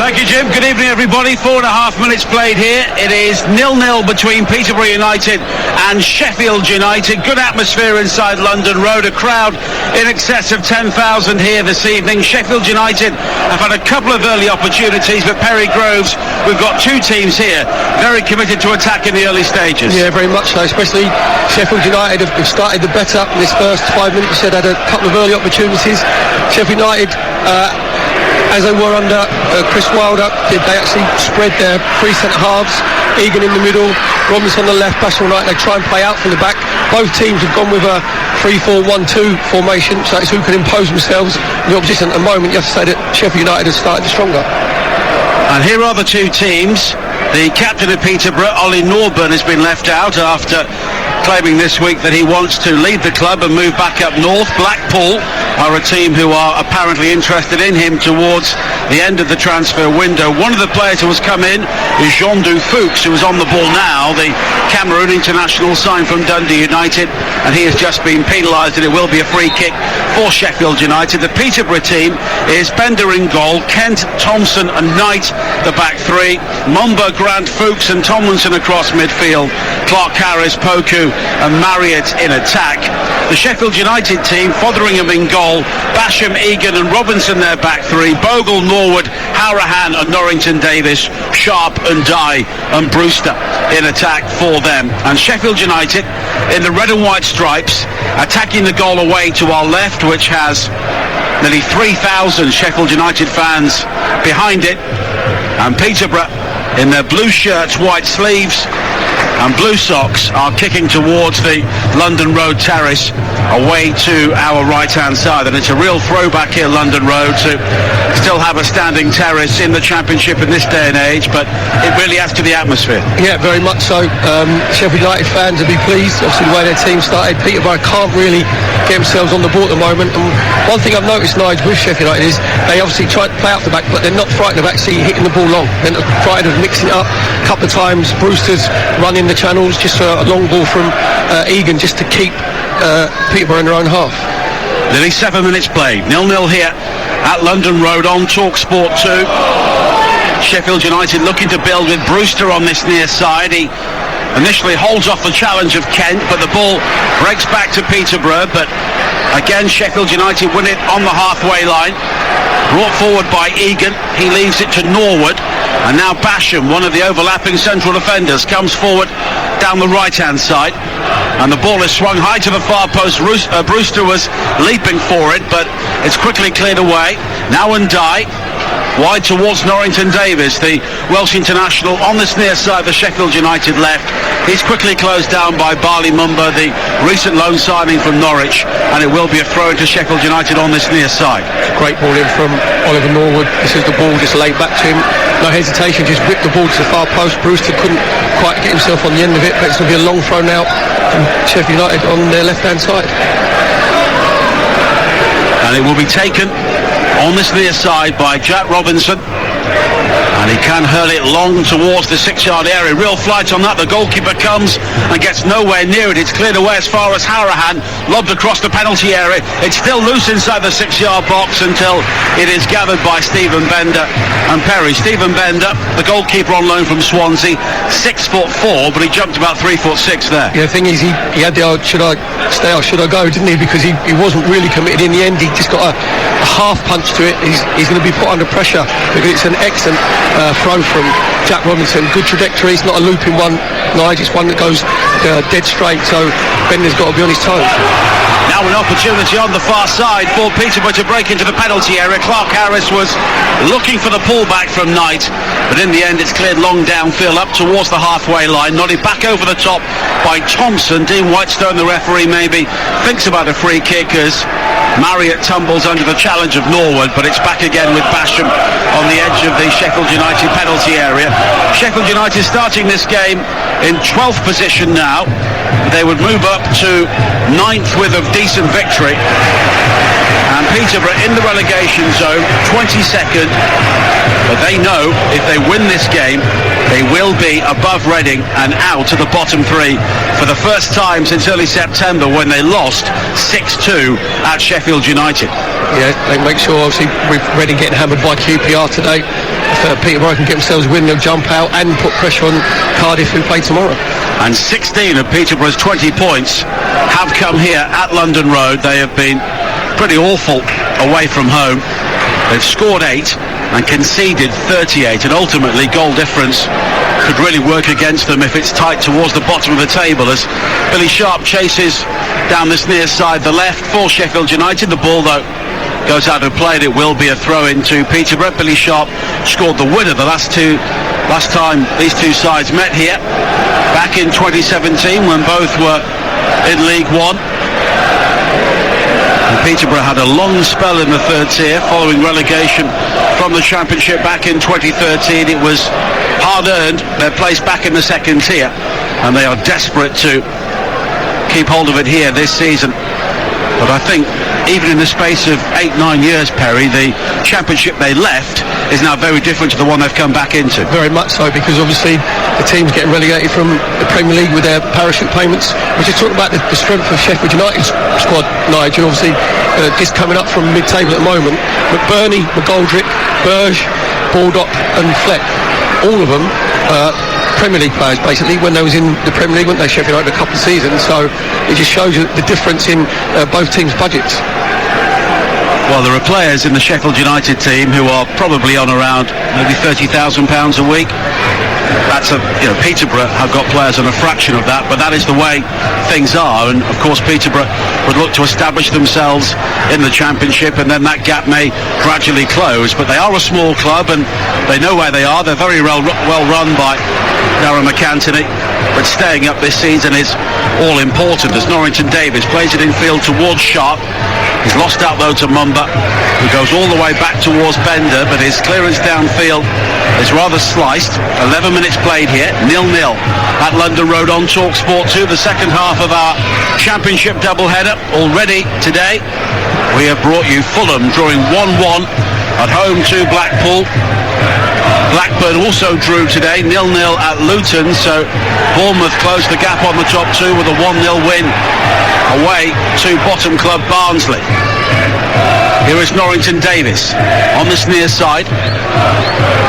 Thank you, Jim. Good evening, everybody. 4.5 minutes played here. It is 0-0 between Peterborough United and Sheffield United. Good atmosphere inside London Road. A crowd in excess of 10,000 here this evening. Sheffield United have had a couple of early opportunities, but Perry Groves, we've got two teams here very committed to attack in the early stages. Yeah, very much so. Especially Sheffield United have started the better in this first 5 minutes. You said had a couple of early opportunities. Sheffield United, as they were under Chris Wilder, they actually spread their three centre-halves, Egan in the middle, Robinson on the left, Basham right. They try and play out from the back. Both teams have gone with a 3-4-1-2 formation, so it's who can impose themselves in the opposition. At the moment, you have to say that Sheffield United has started stronger. And here are the two teams. The captain of Peterborough, Ollie Norburn, has been left out after claiming this week that he wants to leave the club and move back up north. Blackpool are a team who are apparently interested in him towards the end of the transfer window. One of the players who has come in is Jean-Du Fuchs, who is on the ball now, the Cameroon international signed from Dundee United, and he has just been penalised, and it will be a free kick for Sheffield United. The Peterborough team is Bender in goal, Kent, Thompson and Knight the back three, Mumba, Grant, Fuchs and Tomlinson across midfield, Clark Harris, Poku and Marriott in attack. The Sheffield United team, Fotheringham in goal, Basham, Egan and Robinson their back three, Bogle, Norwood, Howrahan and Norrington Davis, Sharp and Dye and Brewster in attack for them. And Sheffield United in the red and white stripes, attacking the goal away to our left, which has nearly 3,000 Sheffield United fans behind it, and Peterborough in their blue shirts, white sleeves and blue socks are kicking towards the London Road terrace away to our right hand side. And it's a real throwback here, London Road, to still have a standing terrace in the Championship in this day and age, but it really adds to the atmosphere. Yeah, very much so. Sheffield United fans will be pleased, obviously, the way their team started. Peterborough can't really get themselves on the ball at the moment, and one thing I've noticed, Nigel, with Sheffield United is they obviously try to play out the back, but they're not frightened of actually hitting the ball long. They're not frightened of mixing it up. A couple of times Brewster's running the channels, just a long ball from Egan just to keep Peterborough in their own half. Nearly 7 minutes played, 0-0 here at London Road on TalkSport 2. Sheffield United looking to build with Brewster on this near side. He initially holds off the challenge of Kent, but the ball breaks back to Peterborough. But again, Sheffield United win it on the halfway line. Brought forward by Egan, he leaves it to Norwood, and now Basham, one of the overlapping central defenders, comes forward down the right hand side, and the ball is swung high to the far post. Brewster was leaping for it, but it's quickly cleared away. Now Ndai wide towards Norrington Davis, the Welsh international, on this near side, the Sheffield United left. He's quickly closed down by Barley Mumba, the recent loan signing from Norwich, and it will be a throw into Sheffield United on this near side. Great ball in from Oliver Norwood. This is the ball just laid back to him, no hesitation, just whipped the ball to the far post. Brewster couldn't quite get himself on the end of it, but it's going to be a long throw now from Sheffield United on their left hand side, and it will be taken on this near side by Jack Robinson, and he can hurl it long towards the 6-yard area. Real flight on that. The goalkeeper comes and gets nowhere near it. It's cleared away as far as Howrahan, lobbed across the penalty area. It's still loose inside the 6-yard box until it is gathered by Stephen Bender and Perry. Stephen Bender, the goalkeeper on loan from Swansea, 6'4", but he jumped about 3'6" there. Yeah, the thing is, he had the old should I stay or should I go, didn't he? Because he wasn't really committed in the end. He just got a half punch to it. He's going to be put under pressure because it's an excellent throw from Jack Robinson. Good trajectory. It's not a looping one, Nigel. It's one that goes dead straight, so Bender's got to be on his toes. Now an opportunity on the far side for Peterborough to break into the penalty area. Clark Harris was looking for the pullback from Knight, but in the end it's cleared long downfield up towards the halfway line, nodded back over the top by Thompson. Dean Whitestone, the referee, maybe thinks about a free kick as Marriott tumbles under the challenge of Norwood, but it's back again with Basham on the edge of the Sheffield United penalty area. Sheffield United starting this game in 12th position now. They would move up to 9th with a decent victory, and Peterborough in the relegation zone, 22nd, but they know if they win this game They will be above Reading and out of the bottom three for the first time since early September, when they lost 6-2 at Sheffield United. Yeah, they make sure, obviously, with Reading getting hammered by QPR today, if Peterborough can get themselves a win, they'll jump out and put pressure on Cardiff, who play tomorrow. And 16 of Peterborough's 20 points have come here at London Road. They have been pretty awful away from home. They've scored 8 and conceded 38, and ultimately goal difference could really work against them if it's tight towards the bottom of the table, as Billy Sharp chases down this near side, the left, for Sheffield United. The ball, though, goes out of play, and it will be a throw into Peterborough. Billy Sharp scored the winner the last time these two sides met here, back in 2017, when both were in League One. And Peterborough had a long spell in the third tier following relegation from the Championship back in 2013. It was hard-earned, their place back in the second tier, and they are desperate to keep hold of it here this season. But I think even in the space of 8-9 years, Perry, the Championship they left is now very different to the one they've come back into. Very much so, because obviously the team's getting relegated from the Premier League with their parachute payments. We're just talking about the strength of Sheffield United's squad, Nigel. Obviously, just coming up from mid-table at the moment. McBurney, McGoldrick, Burge, Baldock and Fleck, all of them Premier League players, basically, when they was in the Premier League, weren't they, Sheffield United, a couple of seasons. So it just shows you the difference in both teams' budgets. Well, there are players in the Sheffield United team who are probably on around maybe £30,000 a week. That's Peterborough have got players on a fraction of that, but that is the way things are. And of course, Peterborough would look to establish themselves in the Championship, and then that gap may gradually close. But they are a small club, and they know where they are. They're very well run by Darren McAntony, but staying up this season is all important, as Norrington Davies plays it in field towards Sharp. He's lost out though to Mumba, who goes all the way back towards Bender, but his clearance downfield is rather sliced. 11 minutes played here, 0-0 at London Road on TalkSport 2, the second half of our Championship doubleheader. Already today we have brought you Fulham drawing 1-1 at home to Blackpool. Blackburn also drew today, 0-0 at Luton, so Bournemouth closed the gap on the top two with a 1-0 win away to bottom club Barnsley. Here is Norrington Davies on this near side.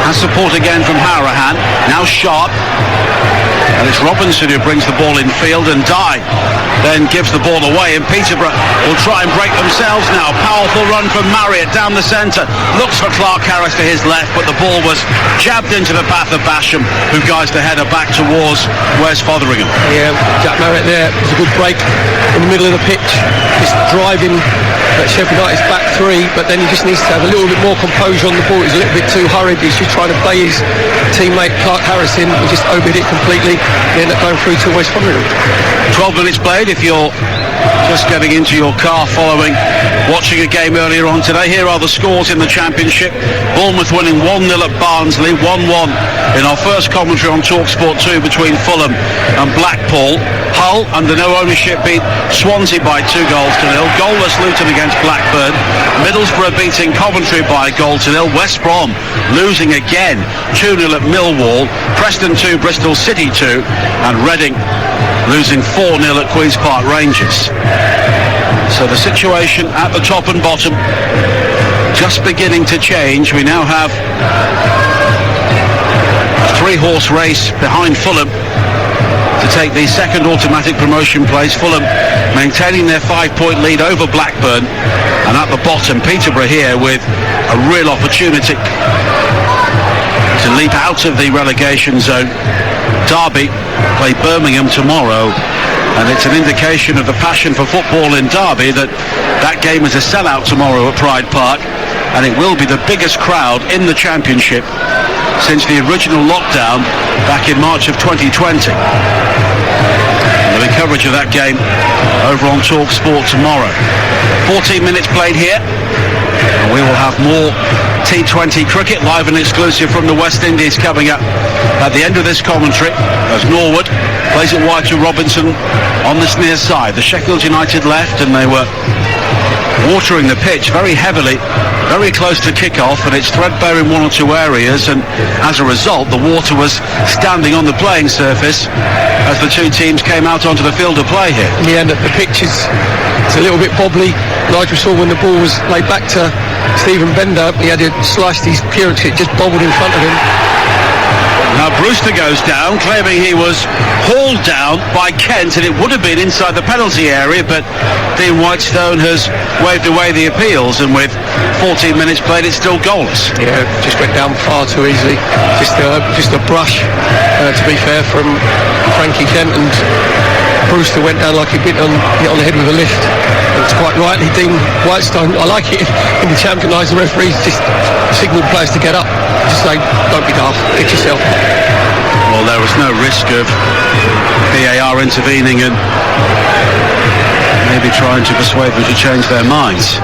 Has support again from Harahan. Now Sharp. And it's Robinson who brings the ball in field, and Dye then gives the ball away, and Peterborough will try and break themselves now. Powerful run from Marriott down the centre. Looks for Clark Harris to his left, but the ball was jabbed into the path of Basham, who guides the header back towards West Fotheringham. Yeah, Jack Marriott there. It was a good break in the middle of the pitch. Just driving Sheffield United's back three, but then he just needs to have a little bit more composure on the ball. He's a little bit too hurried. He's just trying to play his teammate Clark Harris in. He just overhit it completely. They end up going through to West Fotheringham. 12 minutes played if you're just getting into your car following watching a game earlier on today. Here are the scores in the Championship. Bournemouth winning 1-0 at Barnsley, 1-1 in our first commentary on TalkSport 2 between Fulham and Blackpool. Hull, under no ownership, beat Swansea by 2-0. Goalless Luton against Blackburn. Middlesbrough beating Coventry by 1-0. West Brom losing again, 2-0 at Millwall. Preston 2, Bristol City 2, and Reading losing 4-0 at Queen's Park Rangers. So the situation at the top and bottom just beginning to change. We now have a 3-horse race behind Fulham to take the second automatic promotion place. Fulham maintaining their 5-point lead over Blackburn, and at the bottom Peterborough here with a real opportunity to leap out of the relegation zone. Derby play Birmingham tomorrow, and it's an indication of the passion for football in Derby that game is a sellout tomorrow at Pride Park, and it will be the biggest crowd in the Championship since the original lockdown back in March of 2020. And there'll be coverage of that game over on TalkSport tomorrow. 14 minutes played here, and we will have more T20 cricket live and exclusive from the West Indies coming up at the end of this commentary, as Norwood plays it wide to Robinson on this near side. The Sheffield United left, and they were watering the pitch very heavily very close to kick-off, and it's threadbare in one or two areas, and as a result the water was standing on the playing surface as the two teams came out onto the field to play here. Yeah, and the pitch is a little bit bobbly. Nigel saw when the ball was laid back to Stephen Bender, he had to slice his clearance, it just bobbled in front of him. Now Brewster goes down, claiming he was hauled down by Kent, and it would have been inside the penalty area, but Dean Whitestone has waved away the appeals, and with 14 minutes played, it's still goalless. Yeah, just went down far too easily. Just a brush, to be fair, from Frankie Kent, and Brewster went down like he'd been hit on the head with a lift. And it's quite rightly Dean Whitestone. I like it in the Champion Nights, the referees just signal players to get up. Just say, don't be daft, get yourself. Well, there was no risk of VAR intervening and maybe trying to persuade them to change their minds.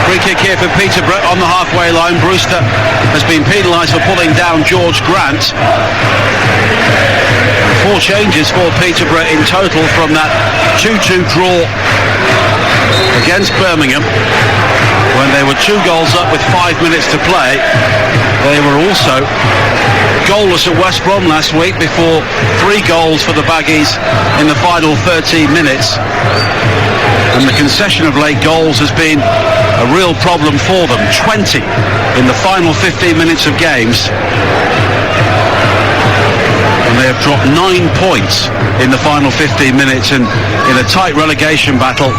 Free kick here for Peterborough on the halfway line. Brewster has been penalised for pulling down George Grant. 4 changes for Peterborough in total from that 2-2 draw against Birmingham, when they were 2 goals up with 5 minutes to play. They were also goalless at West Brom last week before 3 goals for the Baggies in the final 13 minutes. And the concession of late goals has been a real problem for them. 20 in the final 15 minutes of games. And they have dropped 9 points in the final 15 minutes, and in a tight relegation battle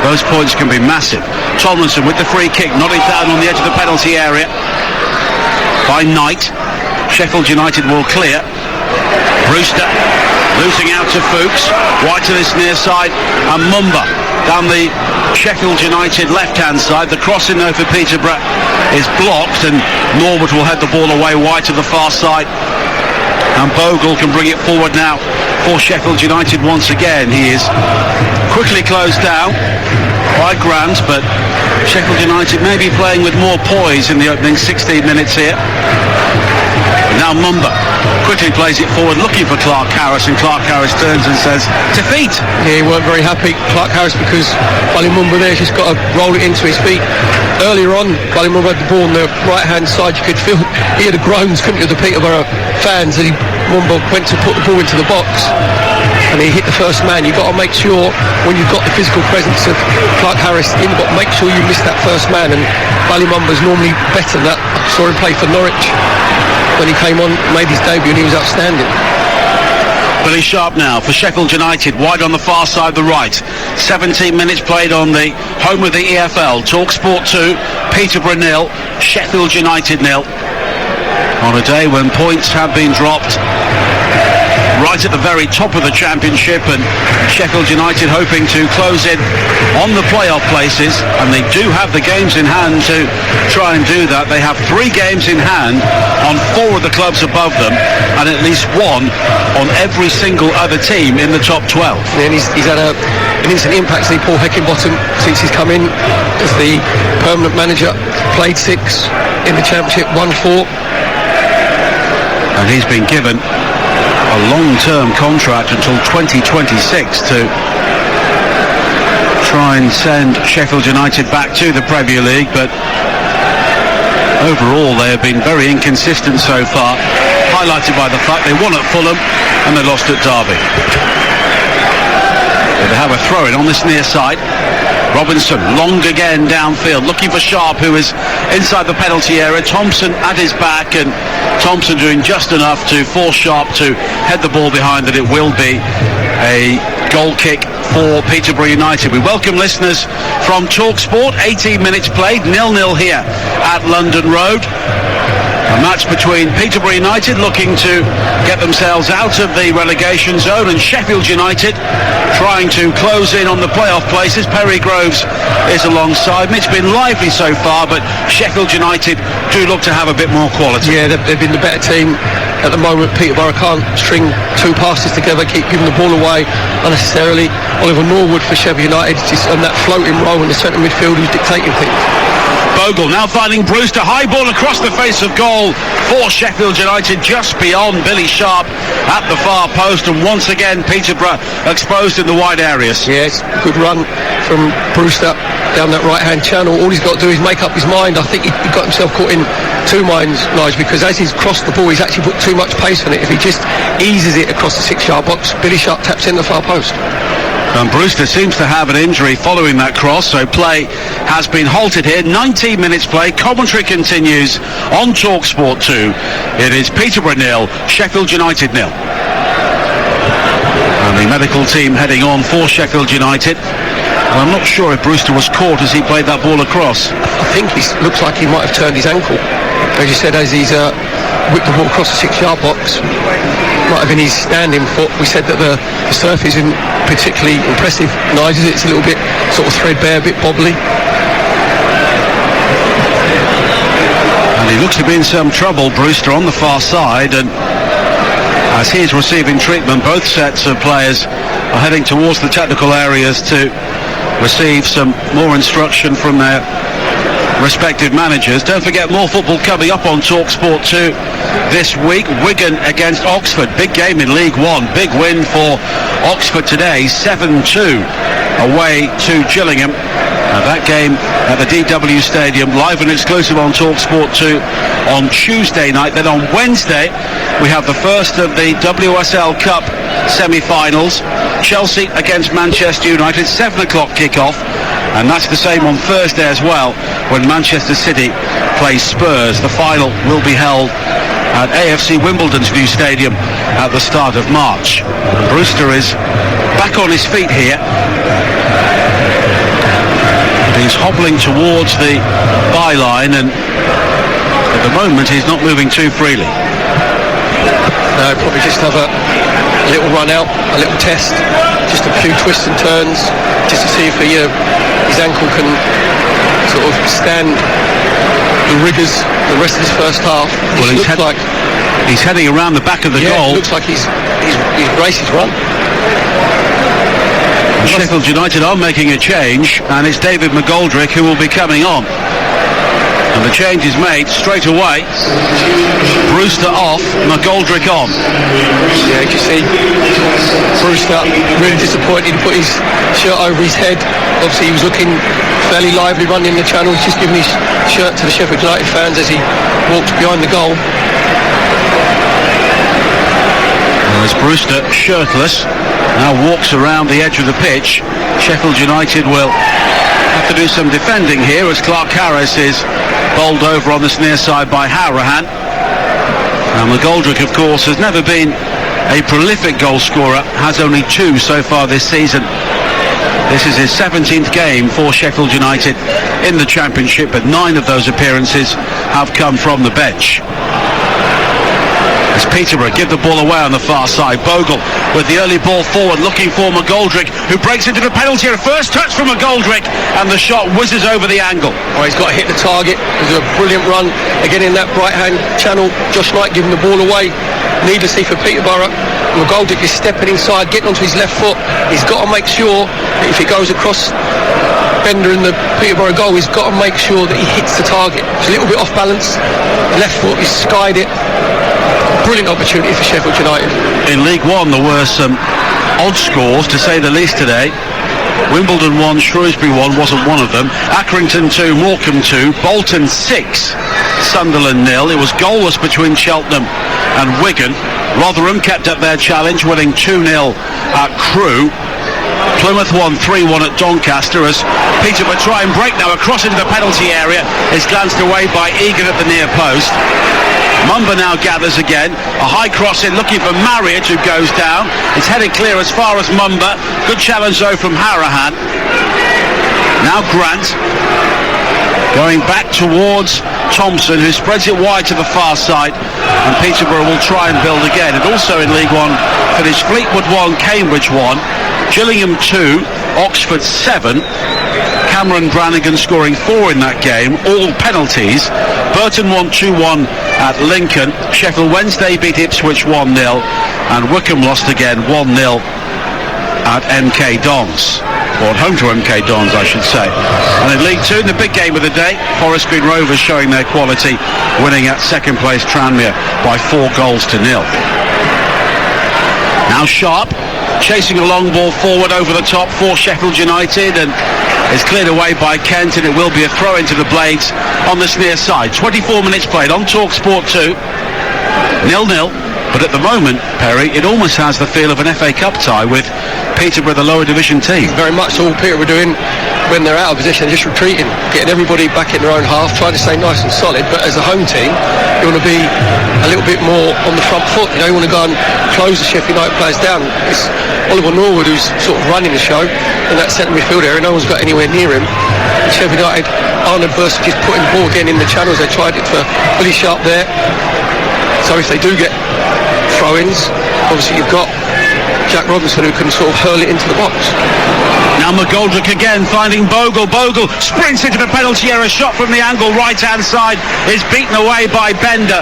those points can be massive. Tomlinson with the free kick, nodded down on the edge of the penalty area by Knight. Sheffield United will clear. Brewster losing out to Fuchs, wide to this near side, and Mumba down the Sheffield United left-hand side. The crossing though for Peterborough is blocked, and Norwood will head the ball away wide to the far side, and Bogle can bring it forward now for Sheffield United once again. He is quickly closed down by Grant, but Sheffield United may be playing with more poise in the opening 16 minutes here. Now Mumba quickly plays it forward, looking for Clark Harris, and Clark Harris turns and says, defeat! Yeah, he weren't very happy, Clark Harris, because Bali Mumba there's just got to roll it into his feet. Earlier on, Bali Mumba had the ball on the right-hand side. You could feel he had the groans, couldn't you, the Peterborough fans, and Mumba went to put the ball into the box, and he hit the first man. You've got to make sure, when you've got the physical presence of Clark Harris, you've got to make sure you miss that first man, and Bali Mumba's normally better than that. I saw him play for Norwich when he came on, made his debut, and he was outstanding. Billy Sharp now for Sheffield United, wide on the far side, the right. 17 minutes played on the home of the EFL. TalkSport 2, Peterborough 0, Sheffield United 0. On a day when points have been dropped right at the very top of the Championship, and Sheffield United hoping to close in on the playoff places, and they do have the games in hand to try and do that. They have 3 games in hand on 4 of the clubs above them, and at least 1 on every single other team in the top 12. And he's had an instant impact, Paul Heckingbottom, since he's come in as the permanent manager. Played 6 in the Championship, won 4. And he's been given a long-term contract until 2026 to try and send Sheffield United back to the Premier League, but overall they have been very inconsistent so far, highlighted by the fact they won at Fulham and they lost at Derby. They have a throw-in on this near side. Robinson, long again downfield, looking for Sharp, who is inside the penalty area. Thompson at his back, and Thompson doing just enough to force Sharp to head the ball behind, and it will be a goal kick for Peterborough United. We welcome listeners from TalkSport. 18 minutes played, 0-0 here at London Road. A match between Peterborough United looking to get themselves out of the relegation zone, and Sheffield United trying to close in on the playoff places. Perry Groves is alongside me. It's been lively so far, but Sheffield United do look to have a bit more quality. Yeah, they've been the better team at the moment. Peterborough can't string 2 passes together, keep giving the ball away unnecessarily. Oliver Norwood for Sheffield United is just on that floating role in the centre midfield who's dictating things. Bogle now finding Brewster, high ball across the face of goal for Sheffield United, just beyond Billy Sharp at the far post, and once again Peterborough exposed in the wide areas. Yes, good run from Brewster down that right hand channel. All he's got to do is make up his mind. I think he got himself caught in two minds, Nige, because as he's crossed the ball he's actually put too much pace on it. If he just eases it across the 6-yard box, Billy Sharp taps in the far post. And Brewster seems to have an injury following that cross, so play has been halted here. 19 minutes play. Commentary continues on TalkSport 2. It is Peterborough 0, Sheffield United 0. And the medical team heading on for Sheffield United. And I'm not sure if Brewster was caught as he played that ball across. I think he looks like he might have turned his ankle. As you said, as he's whipped the ball across the 6-yard box. Might have been his standing foot. We said that the surf isn't particularly impressive, Nigel. It's a little bit sort of threadbare, a bit bobbly. And he looks to be in some trouble, Brewster, on the far side, and as he is receiving treatment, both sets of players are heading towards the technical areas to receive some more instruction from their respective managers. Don't forget, more football coming up on TalkSport 2 this week. Wigan against Oxford, big game in League One, big win for Oxford today, 7-2 away to Gillingham. That game at the DW Stadium, live and exclusive on TalkSport 2 on Tuesday night. Then on Wednesday we have the first of the WSL Cup semi-finals, Chelsea against Manchester United, 7 o'clock kick-off. And that's the same on Thursday as well, when Manchester City plays Spurs. The final will be held at AFC Wimbledon's new stadium at the start of March. Brewster is back on his feet here. He's hobbling towards the byline, and at the moment he's not moving too freely. No, probably just have a little run out, a little test, just a few twists and turns, just to see if his ankle can sort of stand the rigours the rest of his first half. Well, he's heading around the back of the goal. It looks like he's raced his run. Sheffield United are making a change, and it's David McGoldrick who will be coming on. And the change is made straight away. Brewster off, McGoldrick on. Yeah, you see Brewster really disappointed. He put his shirt over his head. Obviously he was looking fairly lively running the channel. He's just giving his shirt to the Sheffield United fans as he walks behind the goal. As Brewster, shirtless, now walks around the edge of the pitch. Sheffield United will have to do some defending here as Clark Harris is bowled over on this near side by Harahan. Now McGoldrick, of course, has never been a prolific goal scorer, has only 2 so far this season. This is his 17th game for Sheffield United in the Championship, but 9 of those appearances have come from the bench. As Peterborough give the ball away on the far side. Bogle with the early ball forward, looking for McGoldrick, who breaks into the penalty area. First touch from McGoldrick, and the shot whizzes over the angle. Oh, he's got to hit the target. There's a brilliant run again in that right-hand channel. Josh Knight giving the ball away needlessly for Peterborough. McGoldrick is stepping inside, getting onto his left foot. He's got to make sure that if it goes across Bender in the Peterborough goal, he's got to make sure that he hits the target. It's a little bit off balance. Left foot, he's skied it. Brilliant opportunity for Sheffield United. In League One there were some odd scores, to say the least, today. Wimbledon 1, Shrewsbury 1 wasn't one of them. Accrington 2, Morecambe 2, Bolton 6, Sunderland 0. It was goalless between Cheltenham and Wigan. Rotherham kept up their challenge, winning 2-0 at Crewe. Plymouth won 3-1 at Doncaster as Peterborough try and break now across into the penalty area. Is glanced away by Egan at the near post. Mumba now gathers again. A high cross in, looking for Marriott, who goes down. It's headed clear as far as Mumba. Good challenge though from Harahan. Now Grant going back towards Thompson, who spreads it wide to the far side, and Peterborough will try and build again. And also in League One finished Fleetwood 1, Cambridge 1, Gillingham 2, Oxford 7. Cameron Brannigan scoring 4 in that game, all penalties. Burton won 2-1 at Lincoln. Sheffield Wednesday beat Ipswich 1-0, and Wycombe lost again 1-0 at MK Dons. or at home to MK Dons, I should say. And in League 2, in the big game of the day, Forest Green Rovers showing their quality, winning at second place Tranmere by 4 goals to 0. Now Sharp chasing a long ball forward over the top for Sheffield United, and is cleared away by Kent, and it will be a throw into the Blades on this near side. 24 minutes played on TalkSport 2, 0-0. But at the moment, Perry, it almost has the feel of an FA Cup tie with Peterborough, the lower division team. Very much all Peterborough doing when they're out of position, just retreating, getting everybody back in their own half, trying to stay nice and solid. But as a home team, you want to be a little bit more on the front foot. You want to go and close the Sheffield United players down. It's Oliver Norwood who's sort of running the show in that centre midfield area. No one's got anywhere near him. And Sheffield United aren't adverse to just putting the ball again in the channels. They tried it for Billy Sharp there. So if they do get throw-ins, obviously you've got Jack Robinson who can sort of hurl it into the box. Now McGoldrick again finding Bogle. Bogle sprints into the penalty area, shot from the angle right-hand side is beaten away by Bender.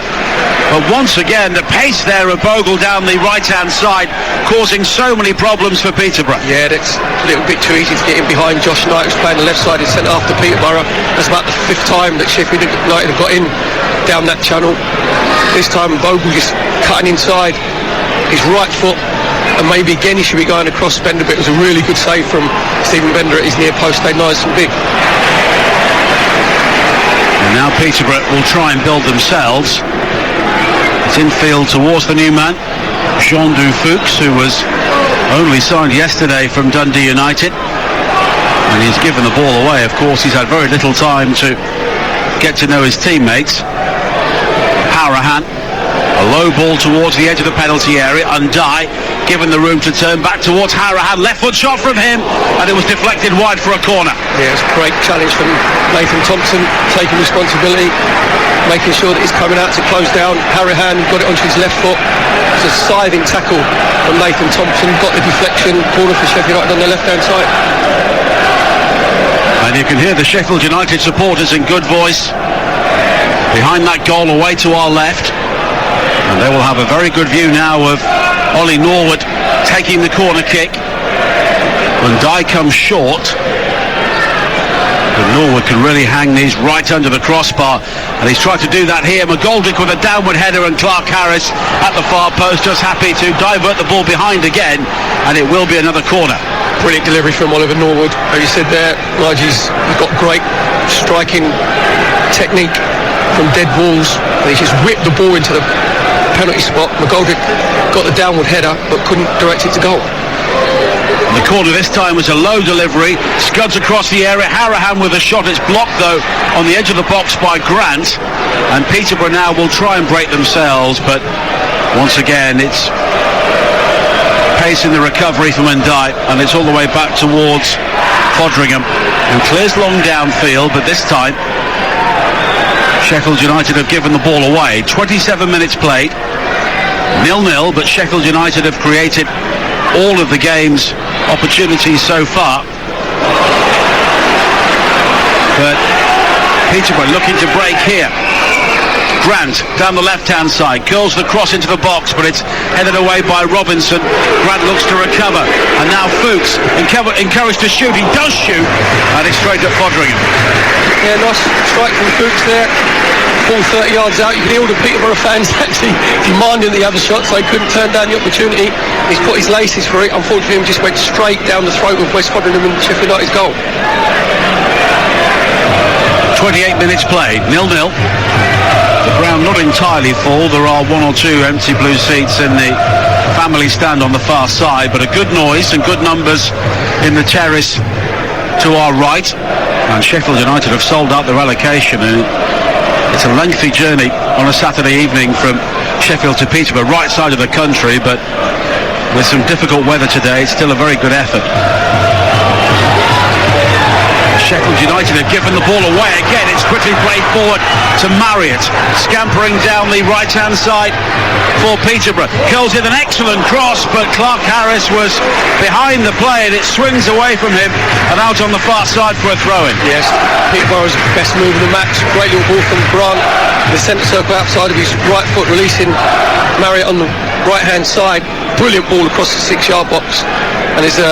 But once again, the pace there of Bogle down the right-hand side causing so many problems for Peterborough. Yeah, that's a little bit too easy to get in behind Josh Knight, who's playing the left side in centre after Peterborough. That's about the 5th time that Sheffield United have got in down that channel. This time Bogle just cutting inside his right foot, and maybe again he should be going across Bender, but it was a really good save from Stephen Bender at his near post, stayed nice and big. And now Peterborough will try and build themselves. It's infield towards the new man, Jean Dufuchs, who was only signed yesterday from Dundee United, and he's given the ball away. Of course, he's had very little time to get to know his teammates. Harahan, a low ball towards the edge of the penalty area. Undai given the room to turn back towards Harahan. Left foot shot from him, and it was deflected wide for a corner. Yeah, it's a great challenge from Nathan Thompson, taking responsibility, making sure that he's coming out to close down. Harahan got it onto his left foot. It's a scything tackle from Nathan Thompson, got the deflection, corner for Sheffield United on the left-hand side. And you can hear the Sheffield United supporters in good voice behind that goal away to our left, and they will have a very good view now of Ollie Norwood taking the corner kick. When Dye comes short, but Norwood can really hang these right under the crossbar, and he's tried to do that here. McGoldrick with a downward header, and Clark Harris at the far post just happy to divert the ball behind again, and it will be another corner. Brilliant delivery from Oliver Norwood. As you said there, Nigel's got great striking technique from dead balls, and he just whipped the ball into the penalty spot. McGoldrick got the downward header but couldn't direct it to goal. The corner this time was a low delivery, scuds across the area. Harahan with a shot, it's blocked though on the edge of the box by Grant, and Peterborough now will try and break themselves, but once again it's pace in the recovery from Ndai, and it's all the way back towards Fodringham, who clears long downfield, but this time Sheffield United have given the ball away. 27 minutes played, 0-0, but Sheffield United have created all of the game's opportunities so far. But Peterborough looking to break here. Grant down the left-hand side, curls the cross into the box, but it's headed away by Robinson. Grant looks to recover, and now Fuchs encouraged to shoot. He does shoot, and it's straight at Fodringham. Yeah, nice strike from Fuchs there. Ball 30 yards out. You can hear all the Peterborough fans actually demanding the other shot, so he couldn't turn down the opportunity. He's put his laces for it. Unfortunately, he just went straight down the throat of West Fodringham and Sheffield United's goal. 28 minutes played, 0-0. The ground not entirely full. There are 1 or 2 empty blue seats in the family stand on the far side, but a good noise and good numbers in the terrace to our right. And Sheffield United have sold out their allocation, and it's a lengthy journey on a Saturday evening from Sheffield to Peterborough, right side of the country, but with some difficult weather today, it's still a very good effort. Sheffield United have given the ball away again. It's quickly played forward to Marriott, scampering down the right-hand side for Peterborough. Curls in an excellent cross, but Clark Harris was behind the play, and it swings away from him and out on the far side for a throw-in. Yes, Peterborough's best move of the match. Great little ball from Grant, the centre circle outside of his right foot, releasing Marriott on the right-hand side. Brilliant ball across the 6-yard box, and there's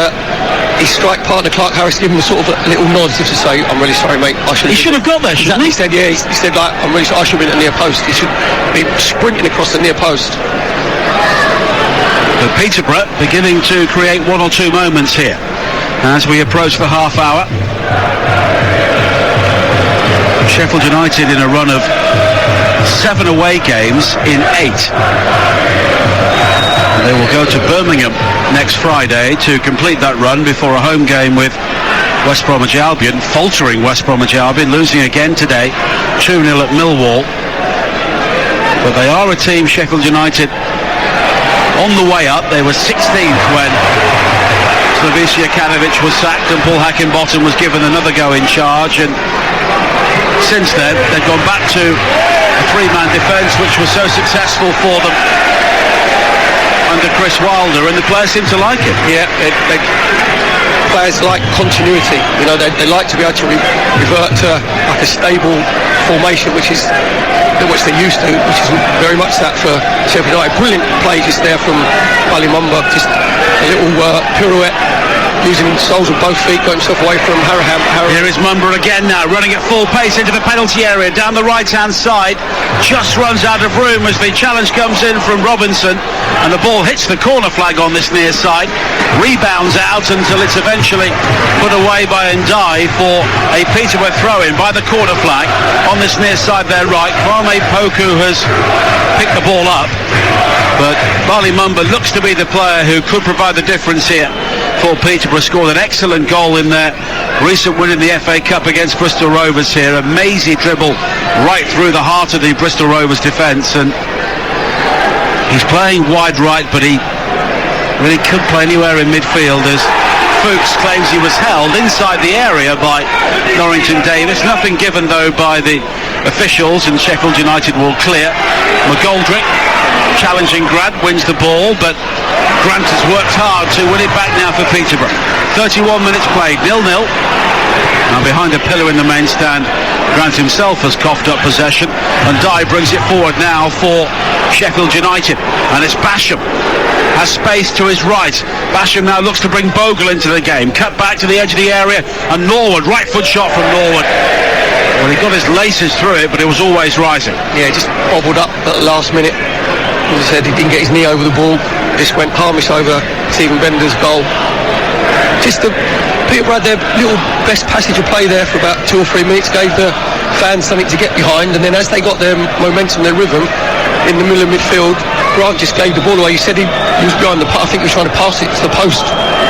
his strike partner Clark Harris gave him a sort of a little nod as if to say, "I'm really sorry, mate. He should have got there, shouldn't he?" He said, "Yeah." He said, like, "I'm really sorry. I should have been at the near post. He should be sprinting across the near post." But Peterborough beginning to create one or two moments here as we approach the half hour. Sheffield United in a run of 7 away games in 8. They will go to Birmingham next Friday to complete that run before a home game with West Bromwich Albion, faltering West Bromwich Albion, losing again today, 2-0 at Millwall. But they are a team, Sheffield United, on the way up. They were 16th when Slaviša Jokanovic was sacked and Paul Hackinbottom was given another go in charge, and since then they've gone back to a 3-man defence which was so successful for them under Chris Wilder, and the players seem to like it. Yeah, players like continuity. You know, they like to be able to revert to like a stable formation, which they're used to, which is very much that for Sheffield United. Brilliant play just there from Bali Mumba, just a little pirouette, using soles of both feet, got himself away from Harahan. Here is Mumba again now, running at full pace into the penalty area, down the right-hand side, just runs out of room as the challenge comes in from Robinson, and the ball hits the corner flag on this near side, rebounds out until it's eventually put away by Ndiaye for a Peterborough throw-in by the corner flag on this near side there right. Kwame Poku has picked the ball up, but Bali Mumba looks to be the player who could provide the difference here for Peterborough. Scored an excellent goal in their recent win in the FA Cup against Bristol Rovers here. A mazy dribble right through the heart of the Bristol Rovers defence, and he's playing wide right, but he really could play anywhere in midfield as Fuchs claims he was held inside the area by Norrington Davis. Nothing given though by the officials, and Sheffield United will clear. McGoldrick challenging Grant, wins the ball, but Grant has worked hard to win it back now for Peterborough. 31 minutes played, 0-0. Now behind a pillar in the main stand, Grant himself has coughed up possession, and Ndiaye brings it forward now for Sheffield United, and it's Basham. Has space to his right. Basham now looks to bring Bogle into the game. Cut back to the edge of the area, and Norwood, right foot shot from Norwood. Well, he got his laces through it, but it was always rising. Yeah, just bobbled up at the last minute. As I said, he didn't get his knee over the ball. Just went harmless over Stephen Bender's goal. Just Peterborough had their little best passage of play there for about 2 or 3 minutes, gave the fans something to get behind, and then as they got their momentum, their rhythm in the middle of midfield, Grant just gave the ball away. He said he was behind the I think he was trying to pass it to the post.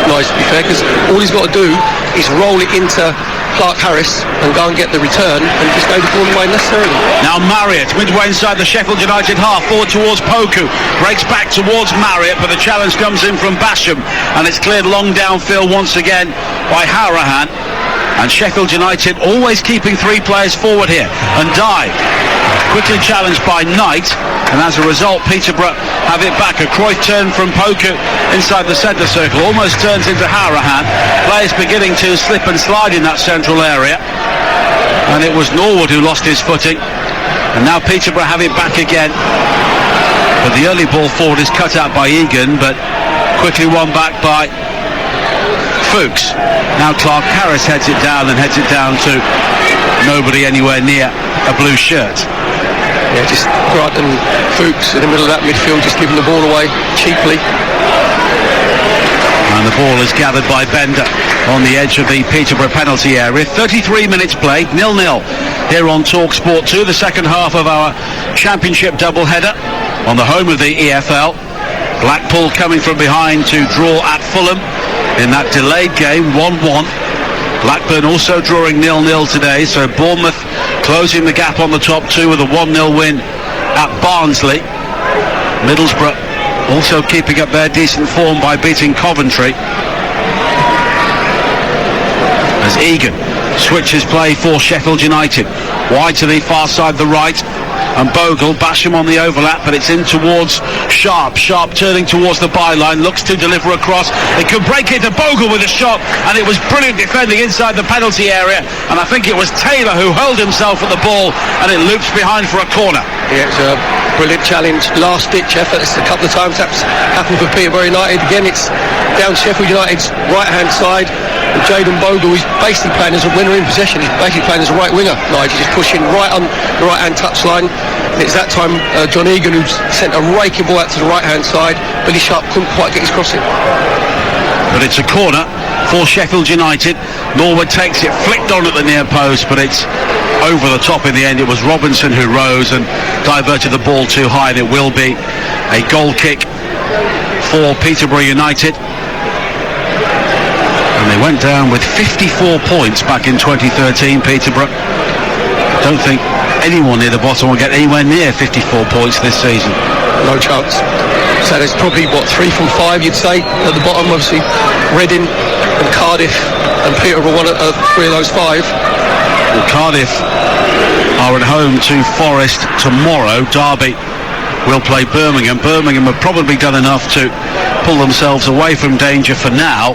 Nice, to be fair, because all he's got to do is roll it into Clark Harris and go and get the return, and just go the ball away necessarily. Now Marriott, midway inside the Sheffield United half, forward towards Poku, breaks back towards Marriott, but the challenge comes in from Basham, and it's cleared long downfield once again by Harahan. And Sheffield United always keeping 3 players forward here. And Ndiaye quickly challenged by Knight, and as a result Peterborough have it back. A Cruyff turn from Poku inside the centre circle, almost turns into Harahan. Players beginning to slip and slide in that central area, and it was Norwood who lost his footing, and now Peterborough have it back again. But the early ball forward is cut out by Egan, but quickly won back by Fuchs. Now Clark Harris heads it down to nobody anywhere near a blue shirt. Yeah, just Grant and Fuchs in the middle of that midfield, just giving the ball away cheaply. And the ball is gathered by Bender on the edge of the Peterborough penalty area. 33 minutes played, 0-0 here on TalkSport 2, the second half of our Championship doubleheader on the home of the EFL. Blackpool coming from behind to draw at Fulham in that delayed game, 1-1. Blackburn also drawing 0-0 today, so Bournemouth closing the gap on the top 2 with a 1-0 win at Barnsley. Middlesbrough also keeping up their decent form by beating Coventry. As Egan switches play for Sheffield United, wide to the far side, the right. and Bogle. Basham on the overlap, but it's in towards Sharp. Sharp turning towards the byline, looks to deliver across. It could break into Bogle with a shot, and it was brilliant defending inside the penalty area, and I think it was Taylor who hurled himself at the ball, and it loops behind for a corner. Yeah, it's a brilliant challenge, last ditch effort. It's a couple of times that's happened for Peterborough United. Again, it's down Sheffield United's right hand side. Jayden Bogle is basically playing as a winner in possession. He's basically playing as a right winger. Nigel just pushing right on the right hand touchline. And it's that time John Egan who's sent a raking ball out to the right hand side. Billy Sharp couldn't quite get his crossing. But it's a corner for Sheffield United. Norwood takes it, flicked on at the near post, but it's over the top in the end. It was Robinson who rose and diverted the ball too high, and it will be a goal kick for Peterborough United. And they went down with 54 points back in 2013, Peterborough. Don't think anyone near the bottom will get anywhere near 54 points this season. No chance. So there's probably, 3 from 5 you'd say at the bottom. Obviously Reading and Cardiff and Peterborough, one of 3 of those 5. Well, Cardiff are at home to Forest tomorrow. Derby will play Birmingham. Birmingham have probably done enough to pull themselves away from danger for now,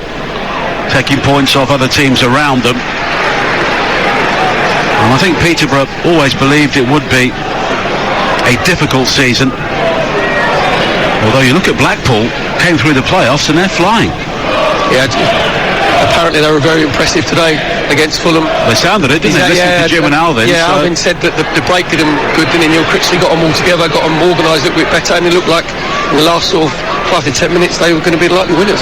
taking points off other teams around them. And I think Peterborough always believed it would be a difficult season. Although you look at Blackpool, came through the playoffs and they're flying. Yeah, apparently they were very impressive today against Fulham. They sounded it, didn't they? Listening to Jim and Alvin. Yeah, so Alvin said that the break did them good, didn't he? Neil Critchley got them all together, got them organised a little bit better, and it looked like in the last sort of 5 to 10 minutes they were going to be the likely winners.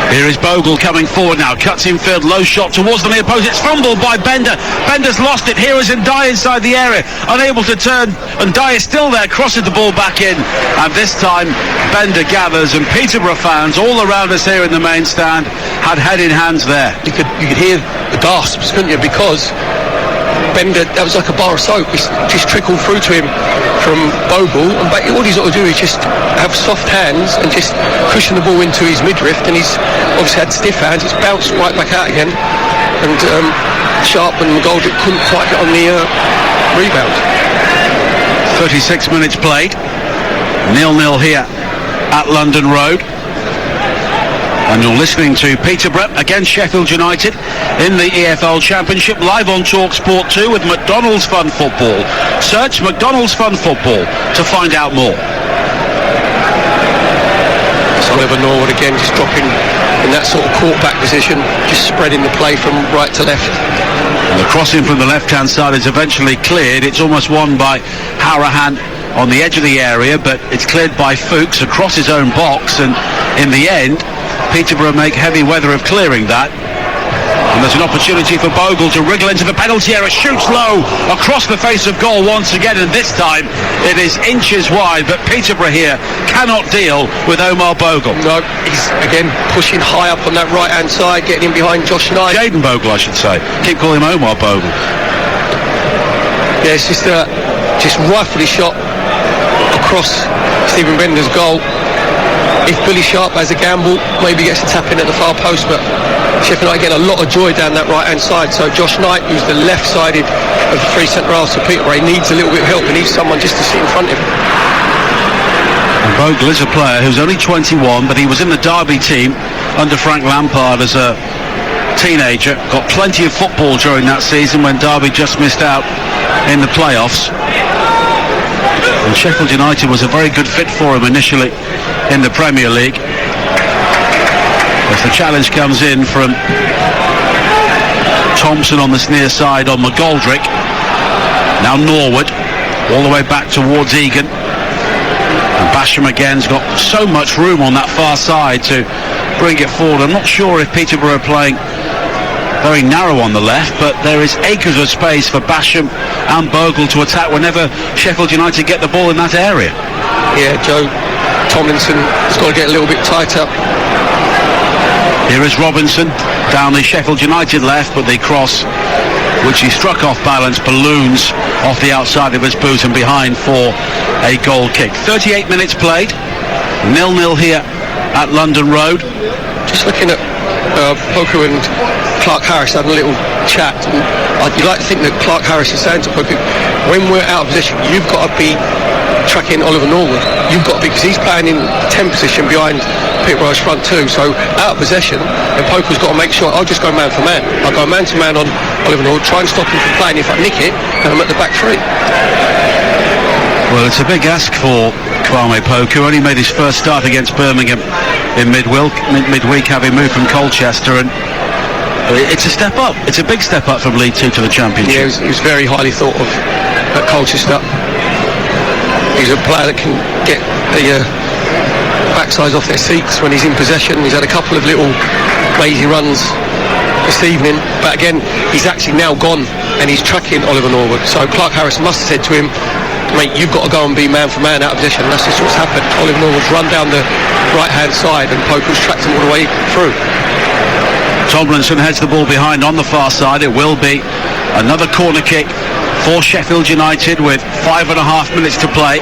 Here is Bogle coming forward now, cuts in field, low shot towards the near post. It's fumbled by Bender. Bender's lost it. Here is Ndiaye inside the area, unable to turn. Ndiaye is still there, crosses the ball back in, and this time Bender gathers, and Peterborough fans all around us here in the main stand had head in hands there. You could hear the gasps, couldn't you? Because Bender, that was like a bar of soap. It just trickled through to him from Bogle, and all he's got to do is just have soft hands and just cushion the ball into his midriff, and he's obviously had stiff hands. It's bounced right back out again, and Sharp and McGoldrick couldn't quite get on the rebound. 36 minutes played, 0-0 here at London Road. And you're listening to Peterborough against Sheffield United in the EFL Championship, live on TalkSport 2 with McDonald's Fun Football. Search McDonald's Fun Football to find out more. Oliver Norwood again just dropping in that sort of quarterback position, just spreading the play from right to left. And the crossing from the left-hand side is eventually cleared. It's almost won by Harahan on the edge of the area, but it's cleared by Fuchs across his own box, and in the end Peterborough make heavy weather of clearing that. And there's an opportunity for Bogle to wriggle into the penalty area, shoots low across the face of goal once again, and this time it is inches wide, but Peterborough here cannot deal with Omar Bogle. No, he's again pushing high up on that right hand side, getting in behind Josh Knight. Jayden Bogle, I should say. Keep calling him Omar Bogle. Yeah, it's just rifled his shot across Stephen Bender's goal. If Billy Sharp has a gamble, maybe gets a tap in at the far post, but Sheffield United get a lot of joy down that right hand side. So Josh Knight, who's the left sided of the 3 centre halves for Peterborough, needs a little bit of help. He needs someone just to sit in front of him. And Bogle is a player who's only 21, but he was in the Derby team under Frank Lampard as a teenager. Got plenty of football during that season when Derby just missed out in the playoffs. And Sheffield United was a very good fit for him initially in the Premier League. As the challenge comes in from Thompson on the near side on McGoldrick. Now Norwood, all the way back towards Egan. And Basham again's got so much room on that far side to bring it forward. I'm not sure if Peterborough are playing very narrow on the left, but there is acres of space for Basham and Bogle to attack whenever Sheffield United get the ball in that area. Yeah, Joe Tomlinson has got to get a little bit tighter. Here is Robinson down the Sheffield United left, but the cross, which he struck off balance, balloons off the outside of his boot and behind for a goal kick. 38 minutes played, 0-0 here at London Road. Just looking at Poku and Clark Harris having a little chat. And you'd like to think that Clark Harris is saying to Poku, when we're out of position, you've got to be tracking Oliver Norwood. You've got to be, because he's playing in 10 position behind Peterborough's front two. So out of possession, and Poku's got to make sure, I'll just go man for man. I'll go man to man on Oliver Norwood, try and stop him from playing. If I nick it, and I'm at the back three. Well, it's a big ask for Kwame Poku. Only made his first start against Birmingham in midweek, having moved from Colchester, and it's a step up. It's a big step up from League Two to the Championship. Yeah, he was very highly thought of at Colchester. He's a player that can get the backsides off their seats when he's in possession. He's had a couple of little lazy runs this evening, but again, he's actually now gone and he's tracking Oliver Norwood. So Clark Harris must have said to him, mate, you've got to go and be man for man out of position. And that's just what's happened. Oliver Norwood's run down the right hand side and Poku's tracked him all the way through. Tomlinson heads the ball behind on the far side. It will be another corner kick for Sheffield United with 5.5 minutes to play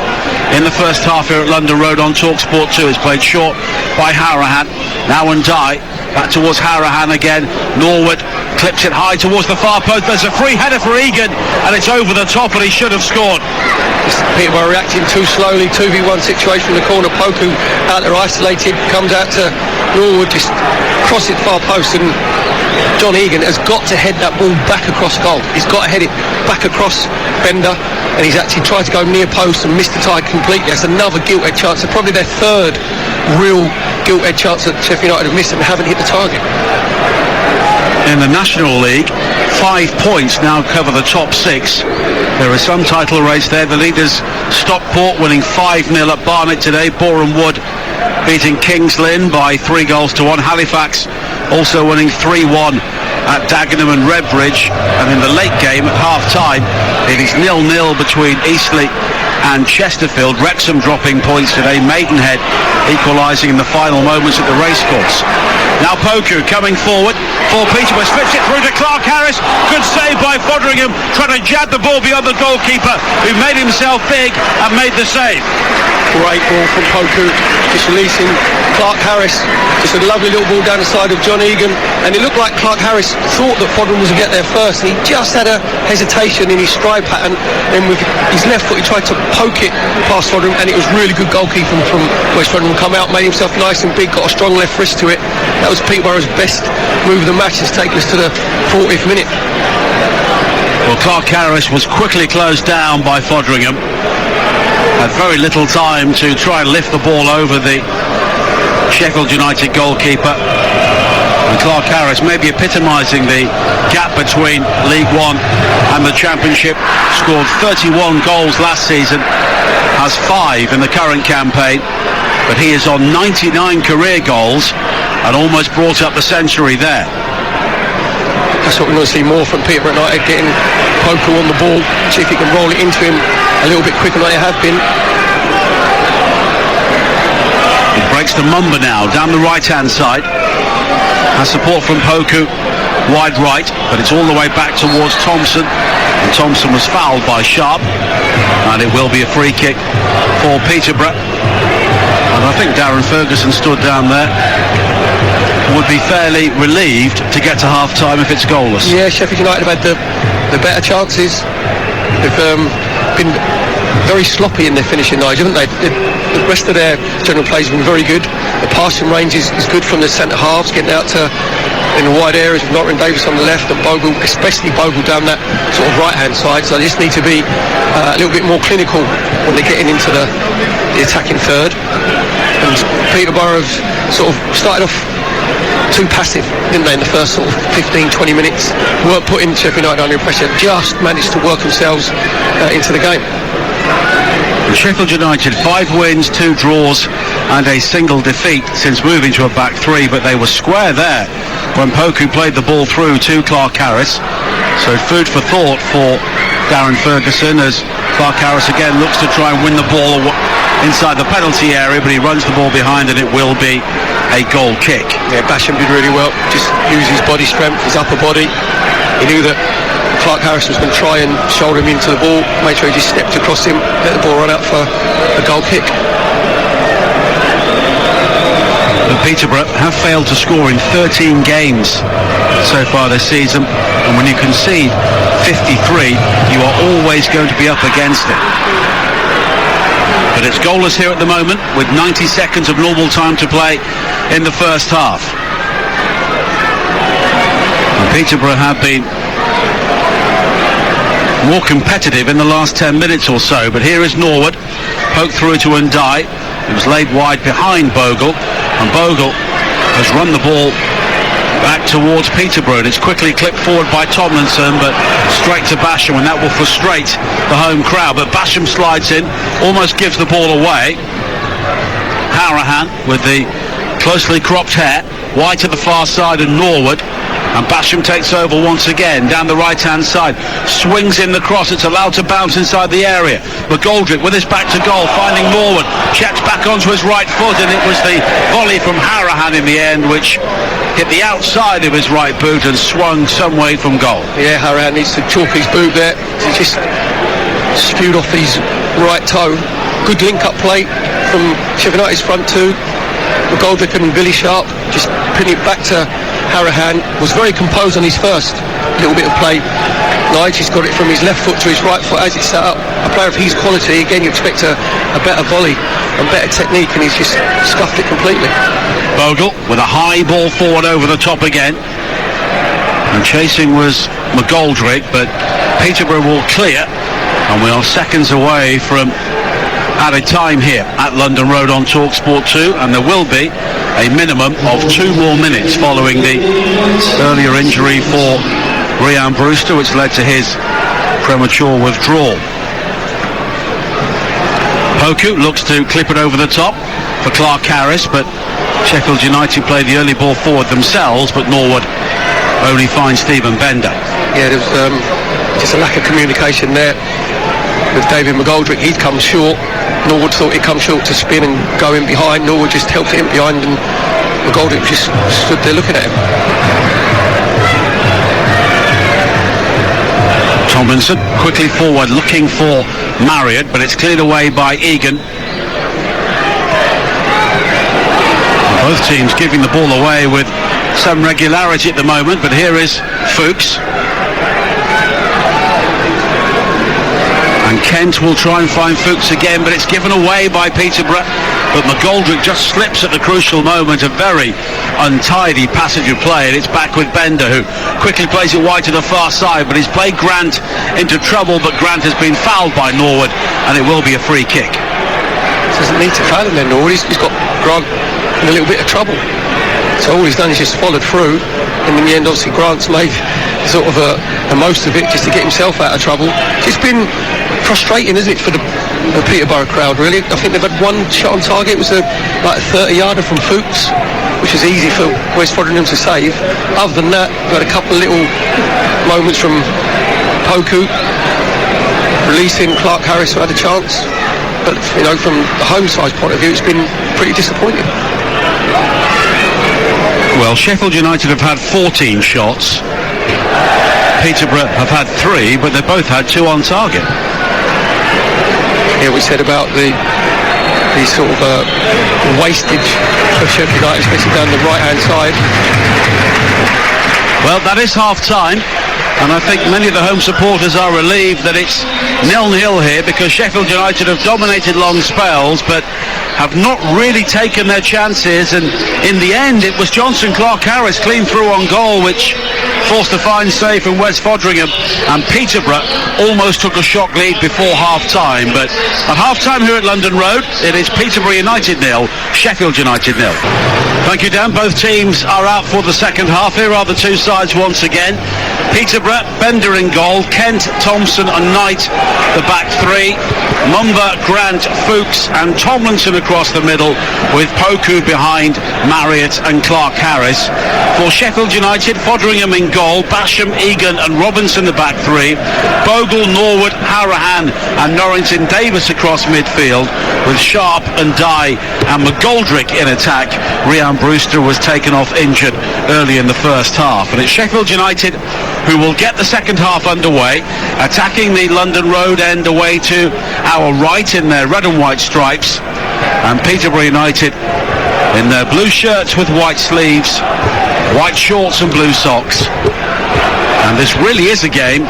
in the first half here at London Road on TalkSport 2. It's played short by Harahan. Now and Dye back towards Harahan again. Norwood clips it high towards the far post. There's a free header for Egan and it's over the top, and he should have scored. Peterborough reacting too slowly. 2v1 situation in the corner. Poku out there isolated, comes out to Norwood, just cross it far post, and John Egan has got to head that ball back across goal. He's got to head it back across Bender, and he's actually tried to go near post and missed the tide completely. That's another gilt-edged chance. They're probably their third real gilt-edged chance that Sheffield United have missed and haven't hit the target. In the National League, 5 points now cover the top 6. There is some title race there. The leaders Stockport winning 5-0 at Barnet today. Boreham Wood beating Kings Lynn by 3-1. Halifax also winning 3-1 at Dagenham and Redbridge. And in the late game at half-time, it is 0-0 between Eastleigh and Chesterfield. Wrexham dropping points today. Maidenhead equalising in the final moments at the racecourse. Now Poku coming forward for Peterborough, slips it through to Clark Harris. Good save by Foderingham, trying to jab the ball beyond the goalkeeper, who made himself big and made the save. Great ball from Poku, just releasing Clark Harris. Just a lovely little ball down the side of John Egan, and it looked like Clark Harris thought that Foderingham was going to get there first, and he just had a hesitation in his stride pattern, and with his left foot he tried to poke it past Foderingham, and it was really good goalkeeping from West Foderingham. Come out, made himself nice and big, got a strong left wrist to it. That was Peterborough's best move of the match. It's taken us to the 40th minute. Well, Clark Harris was quickly closed down by Foderingham. Had very little time to try and lift the ball over the Sheffield United goalkeeper. And Clark Harris, maybe epitomising the gap between League One and the Championship, scored 31 goals last season, has 5 in the current campaign, but he is on 99 career goals and almost brought up the century there. That's what we want to see more from Peterborough United, getting Poku on the ball, see if he can roll it into him a little bit quicker than they have been. It breaks the Mumba now, down the right-hand side. Has support from Poku, wide right, but it's all the way back towards Thompson. And Thompson was fouled by Sharp. And it will be a free kick for Peterborough. And I think Darren Ferguson stood down there. Would be fairly relieved to get to half-time if it's goalless. Yeah, Sheffield United have had the better chances. They've been very sloppy in their finishing, Nigel, haven't they? The rest of their general play has been very good. The passing range is good from the centre halves, getting out to in the wide areas with Norton Davis on the left and Bogle, especially Bogle down that sort of right-hand side. So they just need to be a little bit more clinical when they're getting into the attacking third. And Peterborough have sort of started off too passive, didn't they, in the first sort of 15-20 minutes. Weren't putting Sheffield United under pressure, just managed to work themselves into the game. Sheffield United 5 wins, 2 draws and a single defeat since moving to a back 3, but they were square there when Poku played the ball through to Clark Harris. So food for thought for Darren Ferguson as Clark Harris again looks to try and win the ball inside the penalty area, but he runs the ball behind and it will be a goal kick. Yeah, Basham did really well, just use his body strength, his upper body. He knew that Clark Harris was going to try and shoulder him into the ball, made sure he just stepped across him, let the ball run out for a goal kick. But Peterborough have failed to score in 13 games so far this season, and when you concede 53, you are always going to be up against it. But it's goalless here at the moment, with 90 seconds of normal time to play in the first half. And Peterborough have been more competitive in the last 10 minutes or so, but here is Norwood, poked through to Ndai. It was laid wide behind Bogle, and Bogle has run the ball back towards Peterborough. It's quickly clipped forward by Tomlinson, but straight to Basham, and that will frustrate the home crowd. But Basham slides in, almost gives the ball away. Harahan with the closely cropped hair, wide to the far side, and Norwood. And Basham takes over once again down the right-hand side, swings in the cross. It's allowed to bounce inside the area. McGoldrick with his back to goal, finding Norwood, checks back onto his right foot, and it was the volley from Harahan in the end which hit the outside of his right boot and swung some way from goal. Yeah, Harahan needs to chalk his boot there. He just spewed off his right toe. Good link-up play from Sheffield United's front two. McGoldrick and Billy Sharp just pinning it back to Harahan. Was very composed on his first little bit of play. Nigel's got it from his left foot to his right foot as it's set up. A player of his quality, again, you expect a better volley and better technique, and he's just scuffed it completely. Bogle with a high ball forward over the top again, and chasing was McGoldrick, but Peterborough will clear, and we are seconds away from added time here at London Road on TalkSport 2, and there will be a minimum of 2 more minutes following the earlier injury for Ryan Brewster, which led to his premature withdrawal. Poku looks to clip it over the top for Clark Harris, but Sheffield United play the early ball forward themselves, but Norwood only finds Stephen Bender. Yeah, there was just a lack of communication there with David McGoldrick. He'd come short. Norwood thought he'd come short to spin and go in behind. Norwood just helped him behind, and McGoldrick just stood there looking at him. Tomlinson quickly forward looking for Marriott, but it's cleared away by Egan. Both teams giving the ball away with some regularity at the moment, but here is Fuchs. And Kent will try and find Fuchs again, but it's given away by Peterborough. But McGoldrick just slips at the crucial moment. A very untidy passage of play, and it's back with Bender, who quickly plays it wide to the far side, but he's played Grant into trouble, but Grant has been fouled by Norwood, and it will be a free kick. Doesn't need to foul him then, Norwood. He's got Grant in a little bit of trouble. So all he's done is just followed through, and in the end obviously Grant's made sort of the most of it just to get himself out of trouble. It's been frustrating, isn't it, for the Peterborough crowd, really. I think they've had one shot on target. It was like a 30-yarder from Fuchs, which was easy for West Fodringham to save. Other than that, we've had a couple of little moments from Poku releasing Clark Harris, who had a chance. But, you know, from the home side's point of view, it's been pretty disappointing. Well, Sheffield United have had 14 shots. Peterborough have had 3, but they've both had 2 on target. Yeah, we said about the sort of wastage of Sheffield United, especially down the right-hand side. Well, that is half-time, and I think many of the home supporters are relieved that it's 0-0 here, because Sheffield United have dominated long spells, but have not really taken their chances, and in the end it was Johnson Clark Harris clean through on goal, which forced a fine save from West Fodringham, and Peterborough almost took a shock lead before half-time. But at half-time here at London Road, it is Peterborough United 0, Sheffield United 0. Thank you, Dan. Both teams are out for the second half. Here are the two sides once again. Peterborough, Bender in goal, Kent, Thompson and Knight the back three, Mumba, Grant, Fuchs and Tomlinson across the middle, with Poku behind Marriott and Clark Harris. For Sheffield United, Fodringham in goal, Basham, Egan and Robinson the back three, Bogle, Norwood, Harahan and Norrington Davis across midfield, with Sharp and Dye and McGoldrick in attack. Ryan Brewster was taken off injured early in the first half, and it's Sheffield United who will get the second half underway, attacking the London Road end away to our right in their red and white stripes, and Peterborough United in their blue shirts with white sleeves white shorts and blue socks. And this really is a game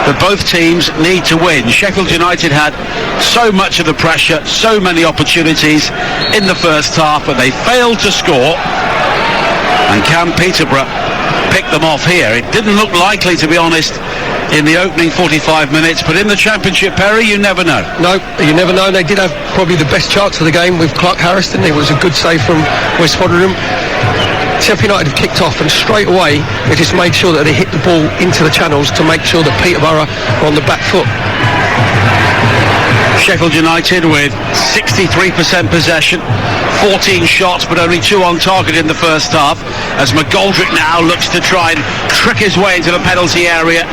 that both teams need to win. Sheffield United had so much of the pressure, so many opportunities in the first half, but they failed to score. And can Peterborough pick them off here? It didn't look likely, to be honest, in the opening 45 minutes, but in the Championship, Perry, you never know. No, you never know. They did have probably the best chance of the game with Clark Harris, didn't they? It was a good save from West Foderingham. Sheffield United have kicked off, and straight away they just made sure that they hit the ball into the channels to make sure that Peterborough are on the back foot. Sheffield United with 63% possession, 14 shots but only 2 on target in the first half, as McGoldrick now looks to try and trick his way into the penalty area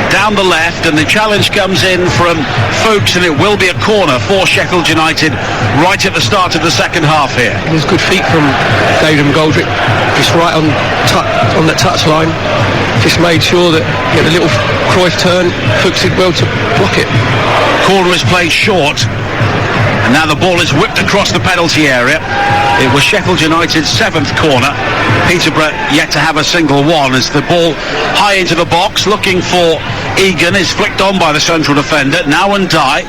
down the left, and the challenge comes in from Fuchs, and it will be a corner for Sheffield United right at the start of the second half here. There's good feet from David McGoldrick, just right on the touch line, just made sure that he had a little Cruyff turn. Fuchs did well to block it. Corner is played short, and now the ball is whipped across the penalty area. It was Sheffield United's 7th corner. Peterborough yet to have a single one, as the ball high into the box looking for Egan is flicked on by the central defender. Now Ndai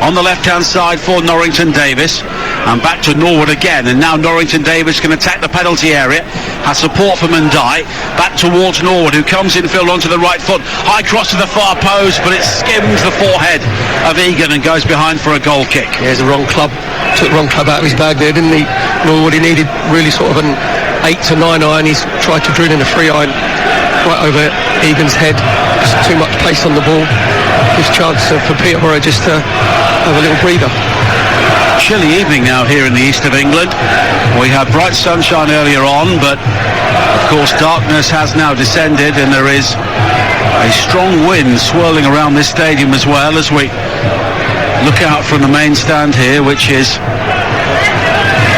on the left hand side for Norrington Davis, and back to Norwood again, and now Norrington Davis can attack the penalty area, has support from Ndai, back towards Norwood, who comes infield onto the right foot, high cross to the far post, but it skims the forehead of Egan and goes behind for a goal kick. There's the wrong club, took the wrong club out of his bag there, didn't he? Norwood, he needed really sort of an 8 to 9 iron. He's tried to drill in a 3 iron right over Egan's head. Just too much pace on the ball. Gives chance for Peterborough just to have a little breather. Chilly evening now here in the east of England. We had bright sunshine earlier on, but of course darkness has now descended, and there is a strong wind swirling around this stadium as well, as we look out from the main stand here, which is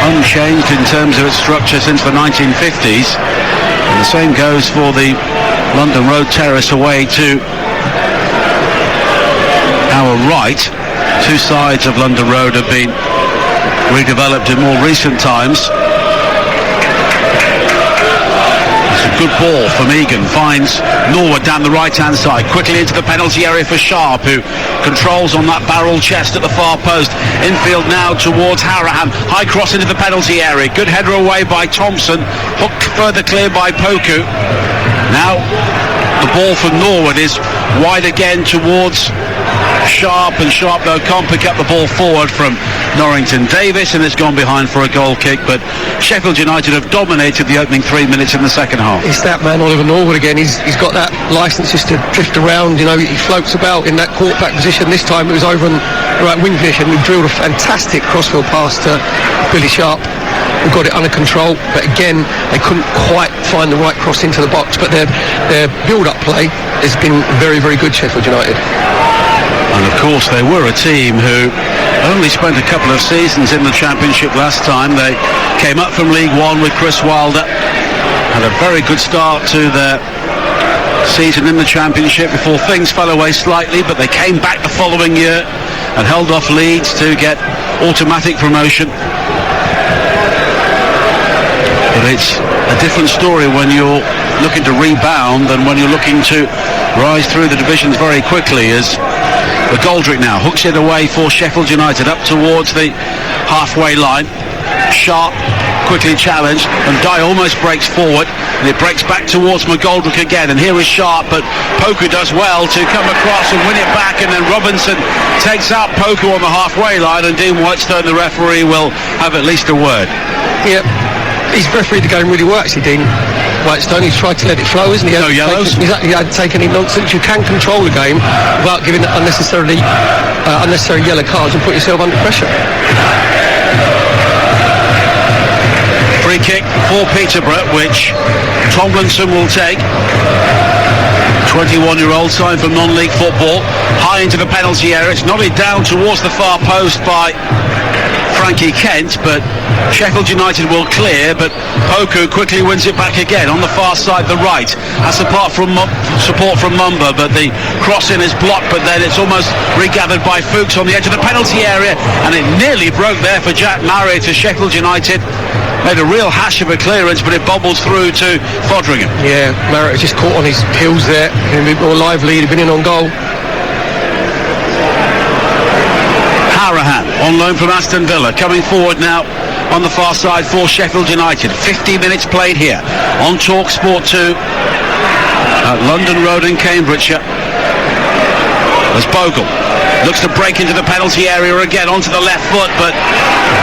unchanged in terms of its structure since the 1950s. And the same goes for the London Road Terrace away to our right. 2 sides of London Road have been redeveloped in more recent times. It's a good ball from Egan, finds Norwood down the right hand side, quickly into the penalty area for Sharp, who controls on that barrel chest at the far post. Infield now towards Harahan, high cross into the penalty area, good header away by Thompson, hooked further clear by Poku. Now the ball from Norwood is wide again towards Sharp, and Sharp though can't pick up the ball forward from Norrington Davis, and it's gone behind for a goal kick. But Sheffield United have dominated the opening 3 minutes in the second half. It's that man Oliver Norwood again. He's got that licence just to drift around, you know. He floats about in that quarterback position. This time it was over on the right wing position. He drilled a fantastic crossfield pass to Billy Sharp, who got it under control, but again they couldn't quite find the right cross into the box. But their build-up play has been very, very good, Sheffield United. And of course they were a team who only spent a couple of seasons in the Championship last time. They came up from League One with Chris Wilder, had a very good start to their season in the Championship before things fell away slightly, but they came back the following year and held off Leeds to get automatic promotion. But it's a different story when you're looking to rebound than when you're looking to rise through the divisions very quickly, as McGoldrick now hooks it away for Sheffield United up towards the halfway line. Sharp quickly challenged, and Dye almost breaks forward, and it breaks back towards McGoldrick again, and here is Sharp, but Poku does well to come across and win it back, and then Robinson takes out Poku on the halfway line, and Dean Whitestone, the referee, will have at least a word. Yep. He's refereed the game really well, actually, Dean Whitestone. He's tried to let it flow, hasn't he? No yellows. He hasn't taken any nonsense. You can control the game without giving unnecessary yellow cards and put yourself under pressure. Free kick for Peterborough, which Tomlinson will take. 21-year-old, signed from non-league football, high into the penalty area. It's nodded down towards the far post by Frankie Kent, but Sheffield United will clear, but Poku quickly wins it back again on the far side, the right. That's support from Mumba, but the crossing is blocked, but then it's almost regathered by Fuchs on the edge of the penalty area, and it nearly broke there for Jack Marriott to Sheffield United. Made a real hash of a clearance, but it bobbles through to Fodringham. Yeah, Marriott just caught on his heels there, a bit more lively, he'd been in on goal. Harahan on loan from Aston Villa, coming forward now on the far side for Sheffield United. 50 minutes played here on Talk Sport 2 at London Road in Cambridgeshire. As Bogle looks to break into the penalty area again onto the left foot, but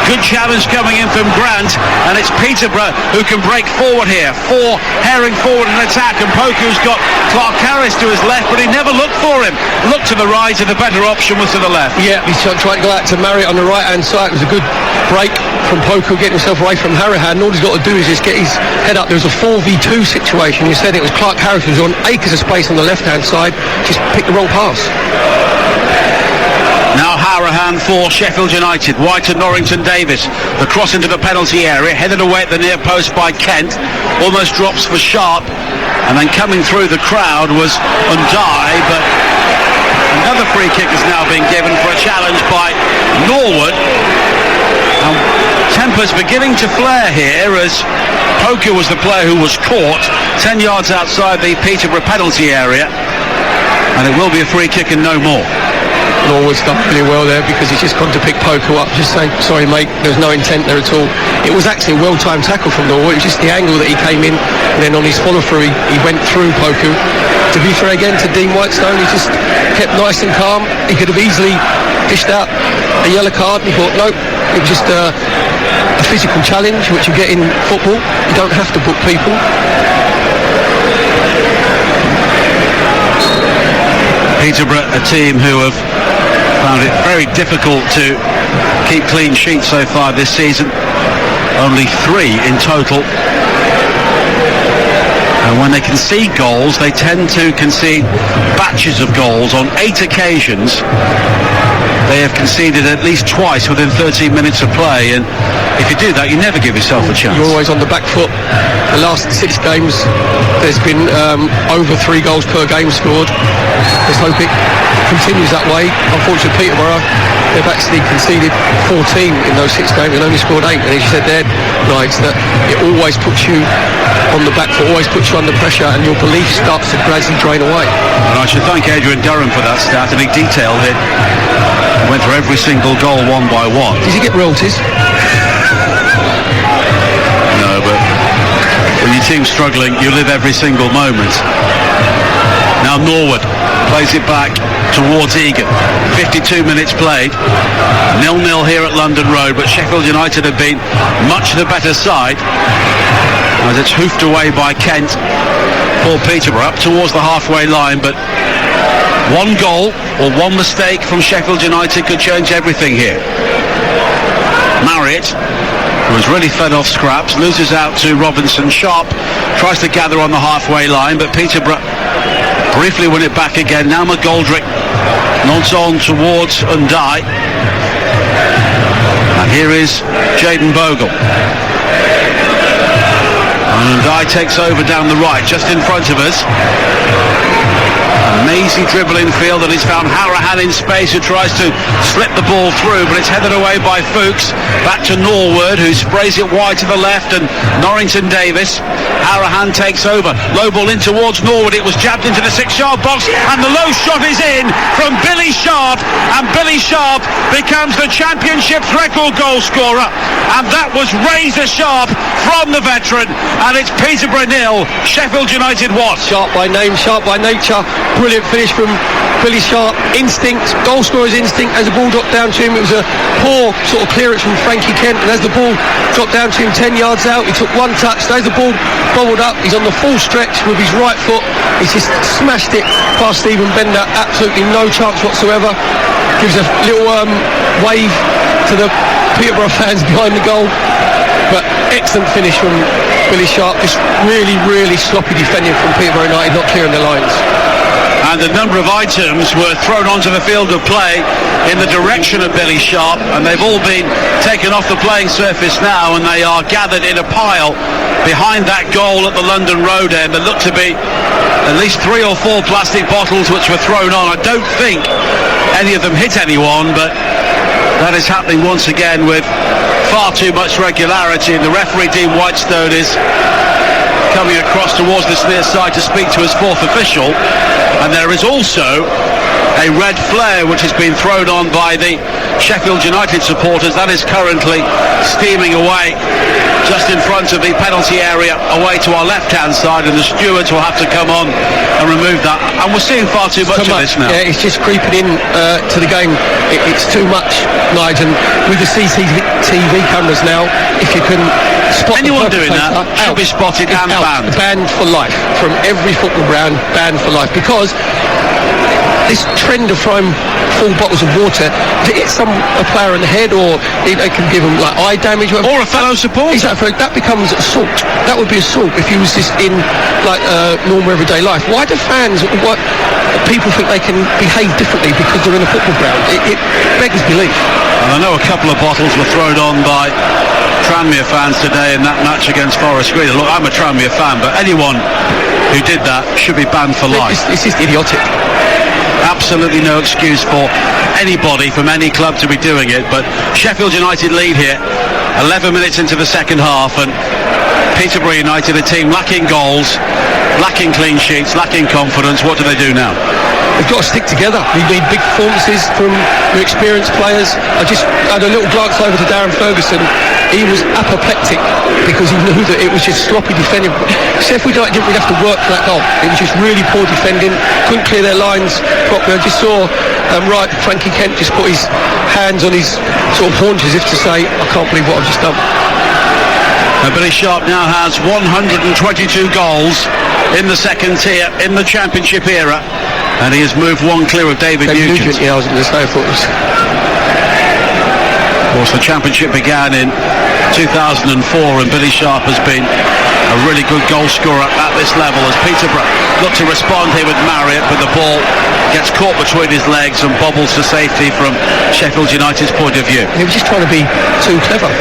good challenge coming in from Grant, and it's Peterborough who can break forward here. Four herring forward in attack, and Poku's got Clark Harris to his left, but he never looked for him. Looked to the right, and the better option was to the left. Yeah, he's trying to go out to Marriott on the right hand side. It was a good break from Poku, getting himself away from Harahan. All he's got to do is just get his head up. There was a 4v2 situation. You said it was Clark Harris who was on acres of space on the left hand side, just picked the wrong pass. Now Harahan for Sheffield United, wide to Norrington Davis. The cross into the penalty area, headed away at the near post by Kent. Almost drops for Sharp, and then coming through the crowd was Undai, but another free kick is now being given for a challenge by Norwood. Tempers beginning to flare here as Poku was the player who was caught 10 yards outside the Peterborough penalty area, and it will be a free kick and no more. Norwood's done really well there because he's just gone to pick Poku up, just saying, sorry mate, there's no intent there at all. It was actually a well-timed tackle from Norwood. It was just the angle that he came in, and then on his follow-through he went through Poku. To be fair again to Dean Whitestone, he just kept nice and calm. He could have easily dished out a yellow card, and he thought, nope, it was just a physical challenge which you get in football. You don't have to book people. Peterborough, a team who have found it very difficult to keep clean sheets so far this season. Only 3 in total. And when they concede goals, they tend to concede batches of goals. On 8 occasions, they have conceded at least twice within 13 minutes of play, and if you do that, you never give yourself a chance. You're always on the back foot. The last 6 games, there's been over 3 goals per game scored. Let's hope it continues that way. Unfortunately, Peterborough, they've actually conceded 14 in those 6 games and only scored 8. And as you said there, Nights, that it always puts you on the back foot, always puts you under pressure, and your belief starts to gradually drain away. And I should thank Adrian Durham for that stat, and he detailed it. Went through every single goal one by one. Did you get royalties? No, but when your team's struggling, you live every single moment. Now Norwood plays it back towards Egan. 52 minutes played. 0-0 here at London Road, but Sheffield United have been much the better side as it's hoofed away by Kent for Peterborough up towards the halfway line, but one goal or one mistake from Sheffield United could change everything here. Marriott, who was really fed off scraps, loses out to Robinson. Sharp tries to gather on the halfway line, but Peterborough briefly win it back again. Now McGoldrick nods on towards Undai, and here is Jayden Bogle. And Undai takes over down the right, just in front of us. Amazing dribble in field, and he's found Harahan in space, who tries to slip the ball through, but it's headed away by Fuchs. Back to Norwood, who sprays it wide to the left, and Norrington Davis. Harahan takes over. Low ball in towards Norwood. It was jabbed into the 6-yard box, and the low shot is in from Billy Sharp, and Billy Sharp becomes the championship's record goal scorer, and that was razor sharp from the veteran, and it's Peterborough 0, Sheffield United 1. Sharp by name, sharp by nature. Brilliant finish from Billy Sharp. Instinct, goal scorer's instinct. As the ball dropped down to him, it was a poor sort of clearance from Frankie Kent, and as the ball dropped down to him 10 yards out, he took one touch. So as the ball bobbled up, he's on the full stretch with his right foot. He's just smashed it past Stephen Bender. Absolutely no chance whatsoever. Gives a little wave to the Peterborough fans behind the goal. But excellent finish from Billy Sharp. Just really, really sloppy defending from Peterborough United, not clearing the lines. and a number of items were thrown onto the field of play in the direction of Billy Sharp, and they've all been taken off the playing surface now, and they are gathered in a pile behind that goal at the London Road end. There look to be at least 3 or 4 plastic bottles which were thrown on. I don't think any of them hit anyone, but that is happening once again with far too much regularity, and the referee, Dean Whitestone, is coming across towards this near side to speak to his 4th official. And there is also a red flare which has been thrown on by the Sheffield United supporters. That is currently steaming away just in front of the penalty area away to our left hand side, and the stewards will have to come on and remove that. And we're seeing far too much of this now. Yeah, it's just creeping in to the game. It's too much, Nigel. With the CCTV cameras now, if you can spot anyone doing that should be spotted and banned. Banned for life from every football ground. Banned for life, because this trend of throwing full bottles of water, if it hits a player in the head, or they can give them like eye damage, whatever, or a fellow supporter, exactly, that becomes assault. That would be assault if he was just in like normal everyday life. Why do fans, what people think they can behave differently because they're in a football ground? It beggars belief. And I know a couple of bottles were thrown on by Tranmere fans today in that match against Forest Green. Look, I'm a Tranmere fan, but anyone who did that should be banned for life. It's just idiotic. Absolutely no excuse for anybody from any club to be doing it. But Sheffield United lead here 11 minutes into the second half, and Peterborough United, a team lacking goals, lacking clean sheets, lacking confidence. What do they do now? They've got to stick together. We need big performances from the experienced players. I just had a little glance over to Darren Ferguson. He was apoplectic because he knew that it was just sloppy defending. Sheffield United didn't really have to work for that goal. It was just really poor defending. Couldn't clear their lines properly. I just saw Frankie Kent just put his hands on his sort of haunches as if to say, I can't believe what I've just done. Billy Sharp now has 122 goals in the second tier in the Championship era, and he has moved one clear of David Nugent. Yeah, I was going to say, I thought it was... Of course, the Championship began in 2004, and Billy Sharp has been a really good goal scorer at this level as Peterborough look to respond here with Marriott, but the ball gets caught between his legs and bobbles to safety from Sheffield United's point of view. He was just trying to be too clever.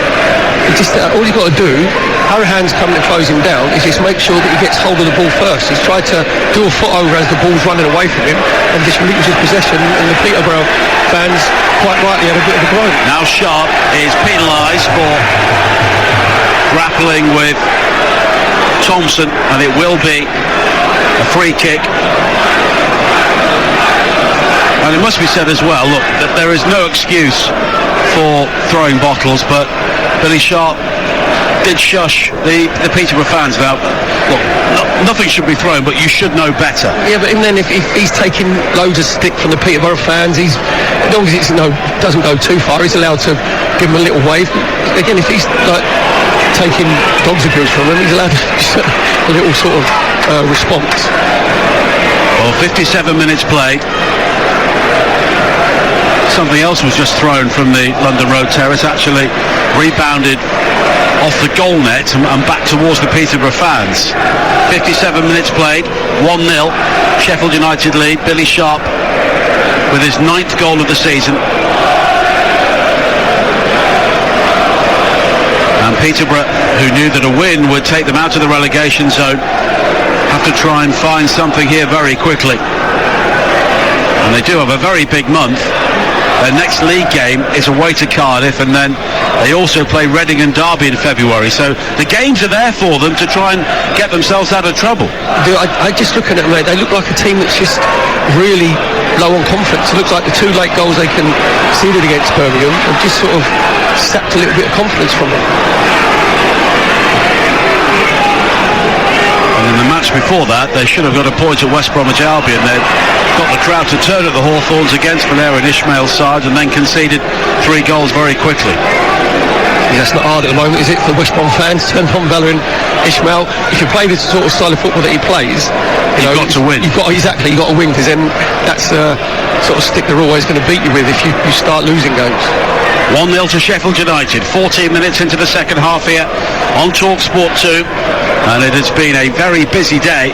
All he's got to do, Harahan's coming to close him down, is just make sure that he gets hold of the ball first. He's tried to do a foot over as the ball's running away from him and just relinquish his possession, and the Peterborough fans quite rightly had a bit of a groan. Now Sharp is penalised for grappling with Thompson, and it will be a free kick. And it must be said as well, look, that there is no excuse for throwing bottles, but Billy Sharp did shush the Peterborough fans. Now, look, nothing should be thrown, but you should know better. Yeah, but even then, if he's taking loads of stick from the Peterborough fans, as long as it doesn't go too far, he's allowed to give him a little wave. Again, if he's like taking dog's abuse from him, he's allowed a little sort of response. Well, 57 minutes played. Something else was just thrown from the London Road terrace, actually rebounded off the goal net and back towards the Peterborough fans. 57 minutes played, 1-0, Sheffield United lead. Billy Sharp with his 9th goal of the season. And Peterborough, who knew that a win would take them out of the relegation zone, have to try and find something here very quickly. And they do have a very big month. Their next league game is away to Cardiff, and then they also play Reading and Derby in February. So the games are there for them to try and get themselves out of trouble. I just looking at them, they look like a team that's just really low on confidence. It looks like the 2 late goals they conceded against Birmingham have just sort of sapped a little bit of confidence from them. And in the match before that, they should have got a point at West Bromwich Albion. They got the crowd to turn at the Hawthorns against Valera and Ishmael's side, and then conceded 3 goals very quickly. Yeah, that's not hard at the moment, is it, for West Brom fans? Turn on Valera and Ishmael. If you play this sort of style of football that he plays, you've got to win. You've got to win, because then that's sort of stick they're always going to beat you with if you start losing games. 1-0 to Sheffield United, 14 minutes into the second half here on TalkSport 2, and it has been a very busy day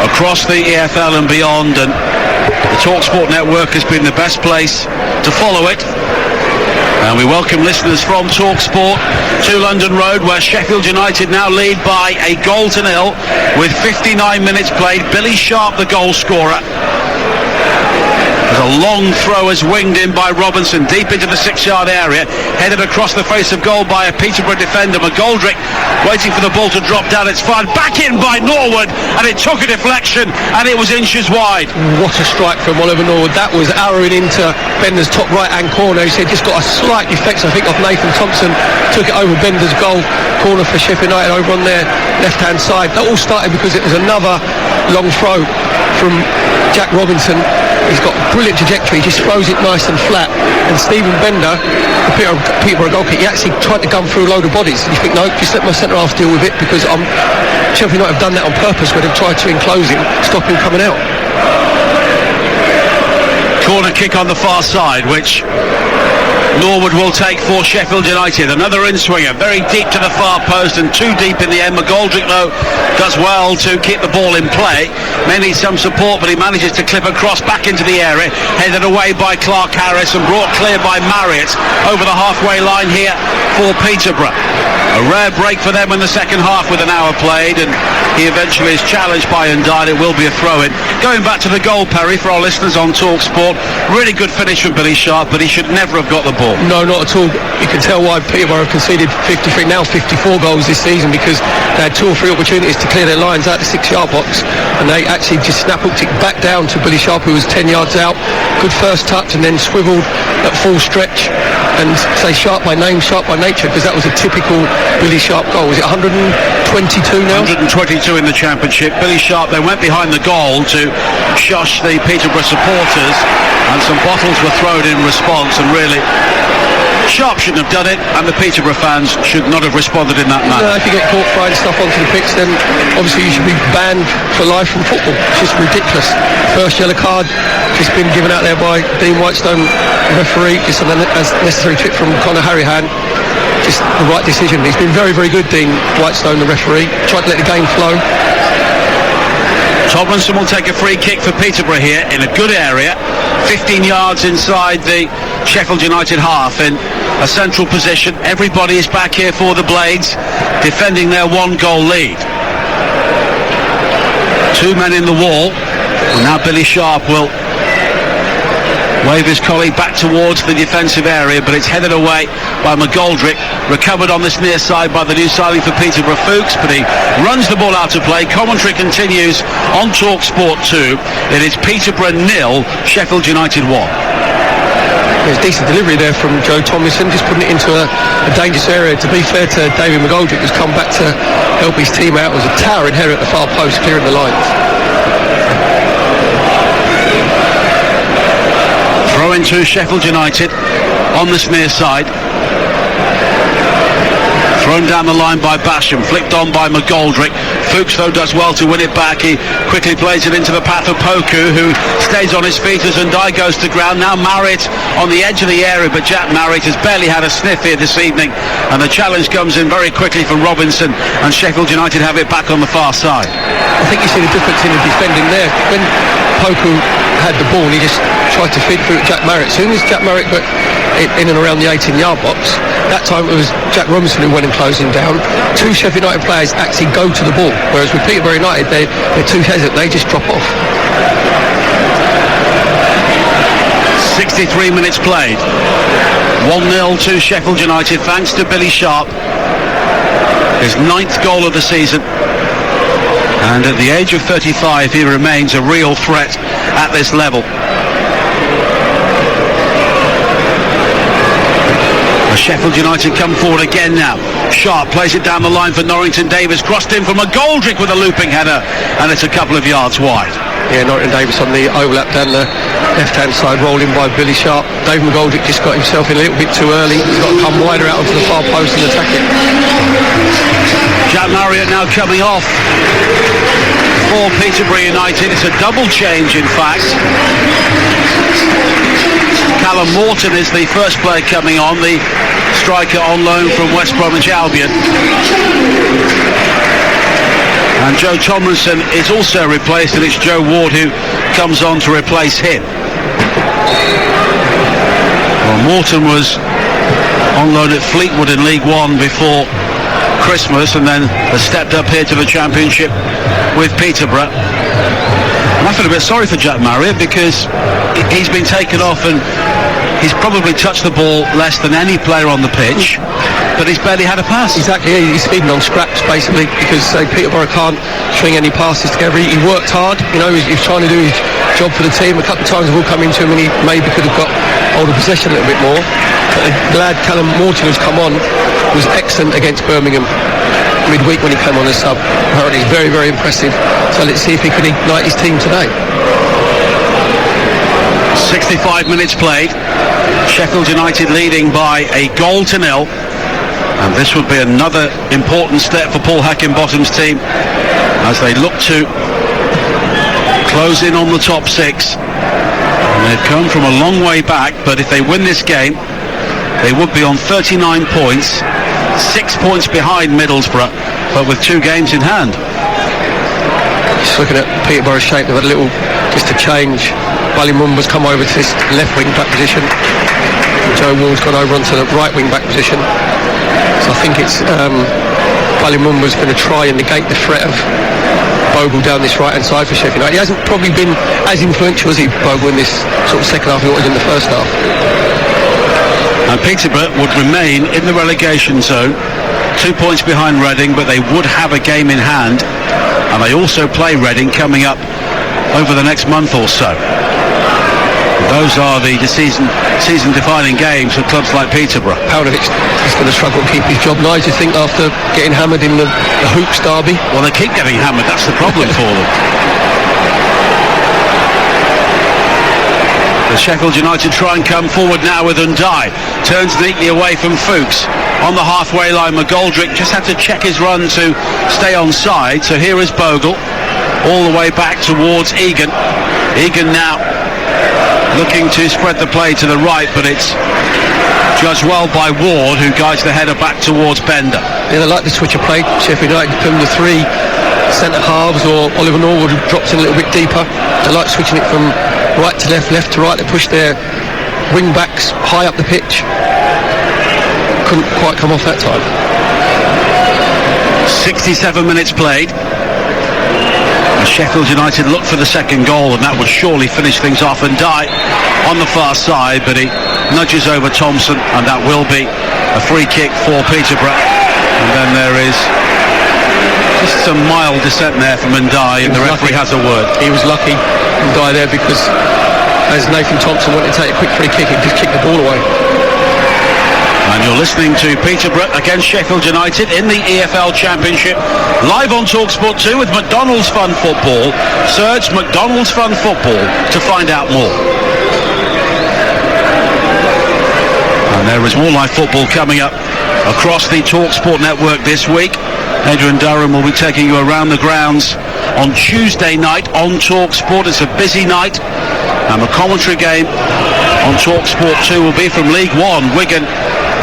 across the EFL and beyond, and the TalkSport network has been the best place to follow it. And we welcome listeners from TalkSport to London Road, where Sheffield United now lead by a 1-0 with 59 minutes played. Billy Sharp, the goal scorer. There's a long throw as winged in by Robinson, deep into the 6-yard area, headed across the face of goal by a Peterborough defender. McGoldrick waiting for the ball to drop down. It's fired back in by Norwood, and it took a deflection, and it was inches wide. What a strike from Oliver Norwood. That was arrowing into Bender's top right-hand corner. He said just got a slight deflection, I think, off Nathan Thompson. Took it over Bender's goal corner for Sheffield United over on their left-hand side. That all started because it was another long throw from Jack Robinson. He's got a brilliant trajectory, he just throws it nice and flat. And Stephen Bender, the Peterborough goalkeeper, he actually tried to gun through a load of bodies. And you think, no, just let my centre-half deal with it, because Sheffield United have done that on purpose, where they've tried to enclose him, stop him coming out. Corner kick on the far side, which Norwood will take for Sheffield United. Another in-swinger, very deep to the far post and too deep in the end. McGoldrick, though, does well to keep the ball in play. May need some support, but he manages to clip across back into the area. Headed away by Clark Harris and brought clear by Marriott over the halfway line here for Peterborough. A rare break for them in the second half with an hour played, and he eventually is challenged by Ndine. It will be a throw-in. Going back to the goal, Perry, for our listeners on TalkSport, really good finish from Billy Sharp, but he should never have got the ball. No, not at all. You can tell why Peterborough have conceded 53, now 54 goals this season, because they had 2 or 3 opportunities to clear their lines out the 6-yard box, and they actually just snap-hooked it back down to Billy Sharp, who was 10 yards out. Good first touch, and then swiveled at full stretch. And say Sharp by name, Sharp by nature, because that was a typical Billy Sharp goal. Was it 122 now? 122 in the Championship. Billy Sharp then went behind the goal to shush the Peterborough supporters, and some bottles were thrown in response, and really Sharp shouldn't have done it, and the Peterborough fans should not have responded in that manner. No, if you get caught throwing stuff onto the pitch, then obviously you should be banned for life from football. It's just ridiculous. First yellow card just been given out there by Dean Whitestone, referee, just an unnecessary trip from Conor Harrihan. Just the right decision. He's been very, very good, Dean Whitestone, the referee. Tried to let the game flow. Tomlinson will take a free kick for Peterborough here in a good area, 15 yards inside the Sheffield United half, in a central position. Everybody is back here for the Blades, defending their 1-goal lead. 2 men in the wall, and now Billy Sharp will wave his colleague back towards the defensive area, but it's headed away by McGoldrick. Recovered on this near side by the new signing for Peterborough, Fuchs, but he runs the ball out of play. Commentary continues on TalkSport 2. It is Peterborough 0, Sheffield United 1. There's decent delivery there from Joe Tomlinson, just putting it into a dangerous area. To be fair to David McGoldrick, who's come back to help his team out. It was a towering header at the far post, clearing the lines. Throw into Sheffield United on this near side. Thrown down the line by Basham, flicked on by McGoldrick. Fuchs, though, does well to win it back. He quickly plays it into the path of Poku, who stays on his feet as Ndine goes to ground. Now Marriott on the edge of the area, but Jack Marriott has barely had a sniff here this evening, and the challenge comes in very quickly from Robinson, and Sheffield United have it back on the far side. I think you see the difference in the defending there. When Poku had the ball, he just tried to feed through Jack Marriott. As soon as Jack Marriott got in and around the 18-yard box, that time it was Jack Robinson who went and closed him down. 2 Sheffield United players actually go to the ball, whereas with Peterborough United, they're too hesitant, they just drop off. 63 minutes played. 1-0 to Sheffield United, thanks to Billy Sharp. His 9th goal of the season. And at the age of 35, he remains a real threat at this level. Sheffield United come forward again now. Sharp plays it down the line for Norrington Davis, crossed in from McGoldrick with a looping header, and it's a couple of yards wide. Yeah, Norrington Davis on the overlap down the left-hand side, rolling by Billy Sharp. David McGoldrick just got himself in a little bit too early. He's got to come wider out onto the far post and attack it. Jack Marriott now coming off for Peterborough United. It's a double change, in fact. Callum Morton is the first player coming on, the striker on loan from West Bromwich Albion. And Joe Tomlinson is also replaced, and it's Joe Ward who comes on to replace him. Well, Morton was on loan at Fleetwood in League One before Christmas, and then has stepped up here to the Championship with Peterborough. And I feel a bit sorry for Jack Marriott, because he's been taken off and he's probably touched the ball less than any player on the pitch, but he's barely had a pass. Exactly, he's feeding on scraps basically, because Peterborough can't string any passes together. He worked hard, he's trying to do his job for the team. A couple of times the ball come into him and he maybe could have got hold of possession a little bit more. But the lad Callum Morton, who's come on, was excellent against Birmingham midweek when he came on as sub. Apparently he's very, very impressive. So let's see if he can ignite his team today. 65 minutes played. Sheffield United leading by a 1-0. And this would be another important step for Paul Heckingbottom's team as they look to close in on the top six. And they've come from a long way back, but if they win this game, they would be on 39 points, 6 points behind Middlesbrough, but with 2 games in hand. Just looking at Peterborough's shape, they've had a little, just a change. Ballymumba's come over to this left wing back position. Joe Ward's gone over onto the right wing back position. So I think it's Ballymumba's going to try and negate the threat of Bogle down this right hand side for Sheffield United. He hasn't probably been as influential as Bogle in this sort of second half as he was in the first half. And Peterborough would remain in the relegation zone, 2 points behind Reading, but they would have a game in hand, and they also play Reading coming up over the next month or so. Those are the season-defining games for clubs like Peterborough. Paunovic is going to struggle to keep his job. Nigel, you think, after getting hammered in the Hoops derby? Well, they keep getting hammered, that's the problem for them. The Sheffield United try and come forward now with Undai. Turns neatly away from Fuchs. On the halfway line, McGoldrick just had to check his run to stay onside. So here is Bogle, all the way back towards Egan. Egan now looking to spread the play to the right, but it's judged well by Ward, who guides the header back towards Bender. Yeah, they like the switch of play. Sheffield United put them the 3 centre halves, or Oliver Norwood, who drops in a little bit deeper. They like switching it from right to left, left to right. They push their wing backs high up the pitch. Couldn't quite come off that time. 67 minutes played. Sheffield United look for the second goal, and that would surely finish things off. And Die on the far side, but he nudges over Thompson, and that will be a free kick for Peterborough. And then there is just some mild dissent there from Ndai, and the referee has a word. He was lucky, Ndai, there, because as Nathan Thompson wanted to take a quick free kick, he just kicked the ball away. And you're listening to Peterborough against Sheffield United in the EFL Championship, live on TalkSport 2 with McDonald's Fun Football. Search McDonald's Fun Football to find out more. And there is more live football coming up across the TalkSport network this week. Adrian Durham will be taking you around the grounds on Tuesday night on TalkSport. It's a busy night, and the commentary game on TalkSport 2 will be from League One, Wigan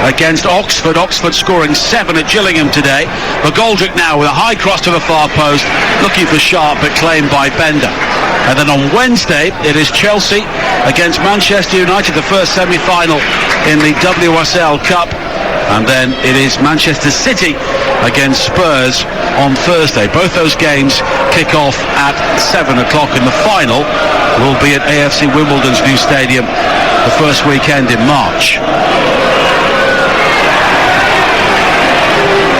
against Oxford. Oxford scoring 7 at Gillingham today. McGoldrick now with a high cross to the far post, looking for Sharp, but claimed by Bender. And then on Wednesday it is Chelsea against Manchester United, the first semi-final in the WSL Cup. And then it is Manchester City against Spurs on Thursday. Both those games kick off at 7 o'clock, and the final will be at AFC Wimbledon's new stadium the first weekend in March.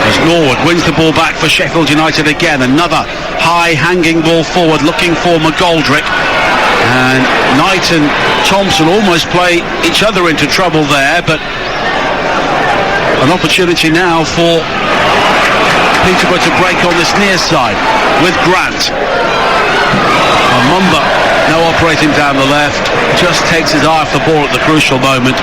As Norwood wins the ball back for Sheffield United again, another high hanging ball forward, looking for McGoldrick, and Knight and Thompson almost play each other into trouble there, but an opportunity now for Peterborough to break on this near side with Grant. And Mumba now operating down the left, just takes his eye off the ball at the crucial moment,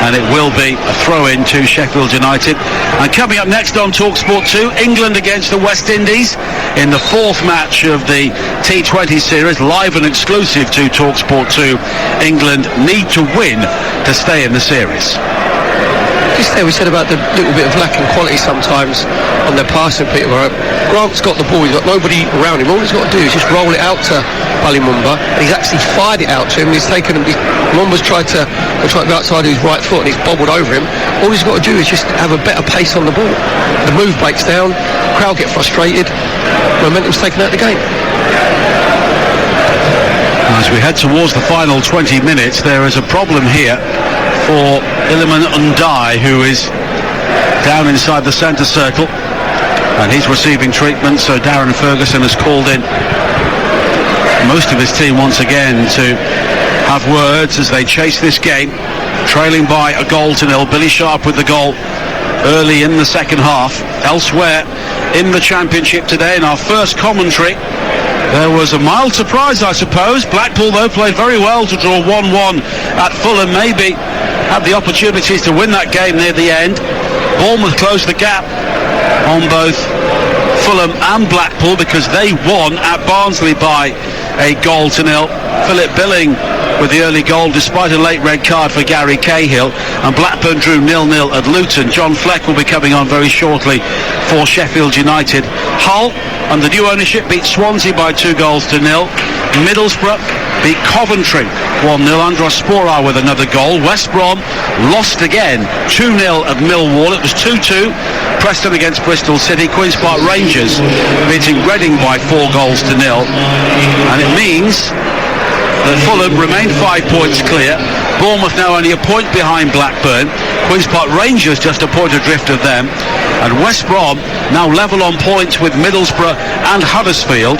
and it will be a throw-in to Sheffield United. And coming up next on TalkSport 2, England against the West Indies in the 4th match of the T20 series, live and exclusive to TalkSport 2. England need to win to stay in the series. Just there we said about the little bit of lack in quality sometimes on their passing, Peterborough. Grant's got the ball, he's got nobody around him. All he's got to do is just roll it out to Mumba, and he's actually fired it out to him, and he's taken him. Mumba's tried to go outside his right foot, and he's bobbled over him. All he's got to do is just have a better pace on the ball. The move breaks down, crowd get frustrated, momentum's taken out of the game. As we head towards the final 20 minutes, there is a problem here for Iliman Undai, who is down inside the centre circle, and he's receiving treatment. So Darren Ferguson has called in most of his team once again to have words as they chase this game, trailing by a goal to nil. Billy Sharp with the goal early in the second half. Elsewhere in the Championship today, in our first commentary, there was a mild surprise, I suppose. Blackpool, though, played very well to draw 1-1 at Fulham. Maybe had the opportunities to win that game near the end. Bournemouth closed the gap on both Fulham and Blackpool because they won at Barnsley by a goal to nil. Philip Billing with the early goal despite a late red card for Gary Cahill, and Blackburn drew 0-0 at Luton. John Fleck will be coming on very shortly for Sheffield United. Hull, under new ownership, beat Swansea by 2-0. Middlesbrough beat Coventry 1-0. Andros Sporar with another goal. West Brom lost again 2-0 at Millwall. It was 2-2. Preston against Bristol City. Queen's Park Rangers beating Reading by 4-0. And it means that Fulham remained 5 points clear. Bournemouth now only a point behind Blackburn. Queen's Park Rangers just a point adrift of them. And West Brom now level on points with Middlesbrough and Huddersfield.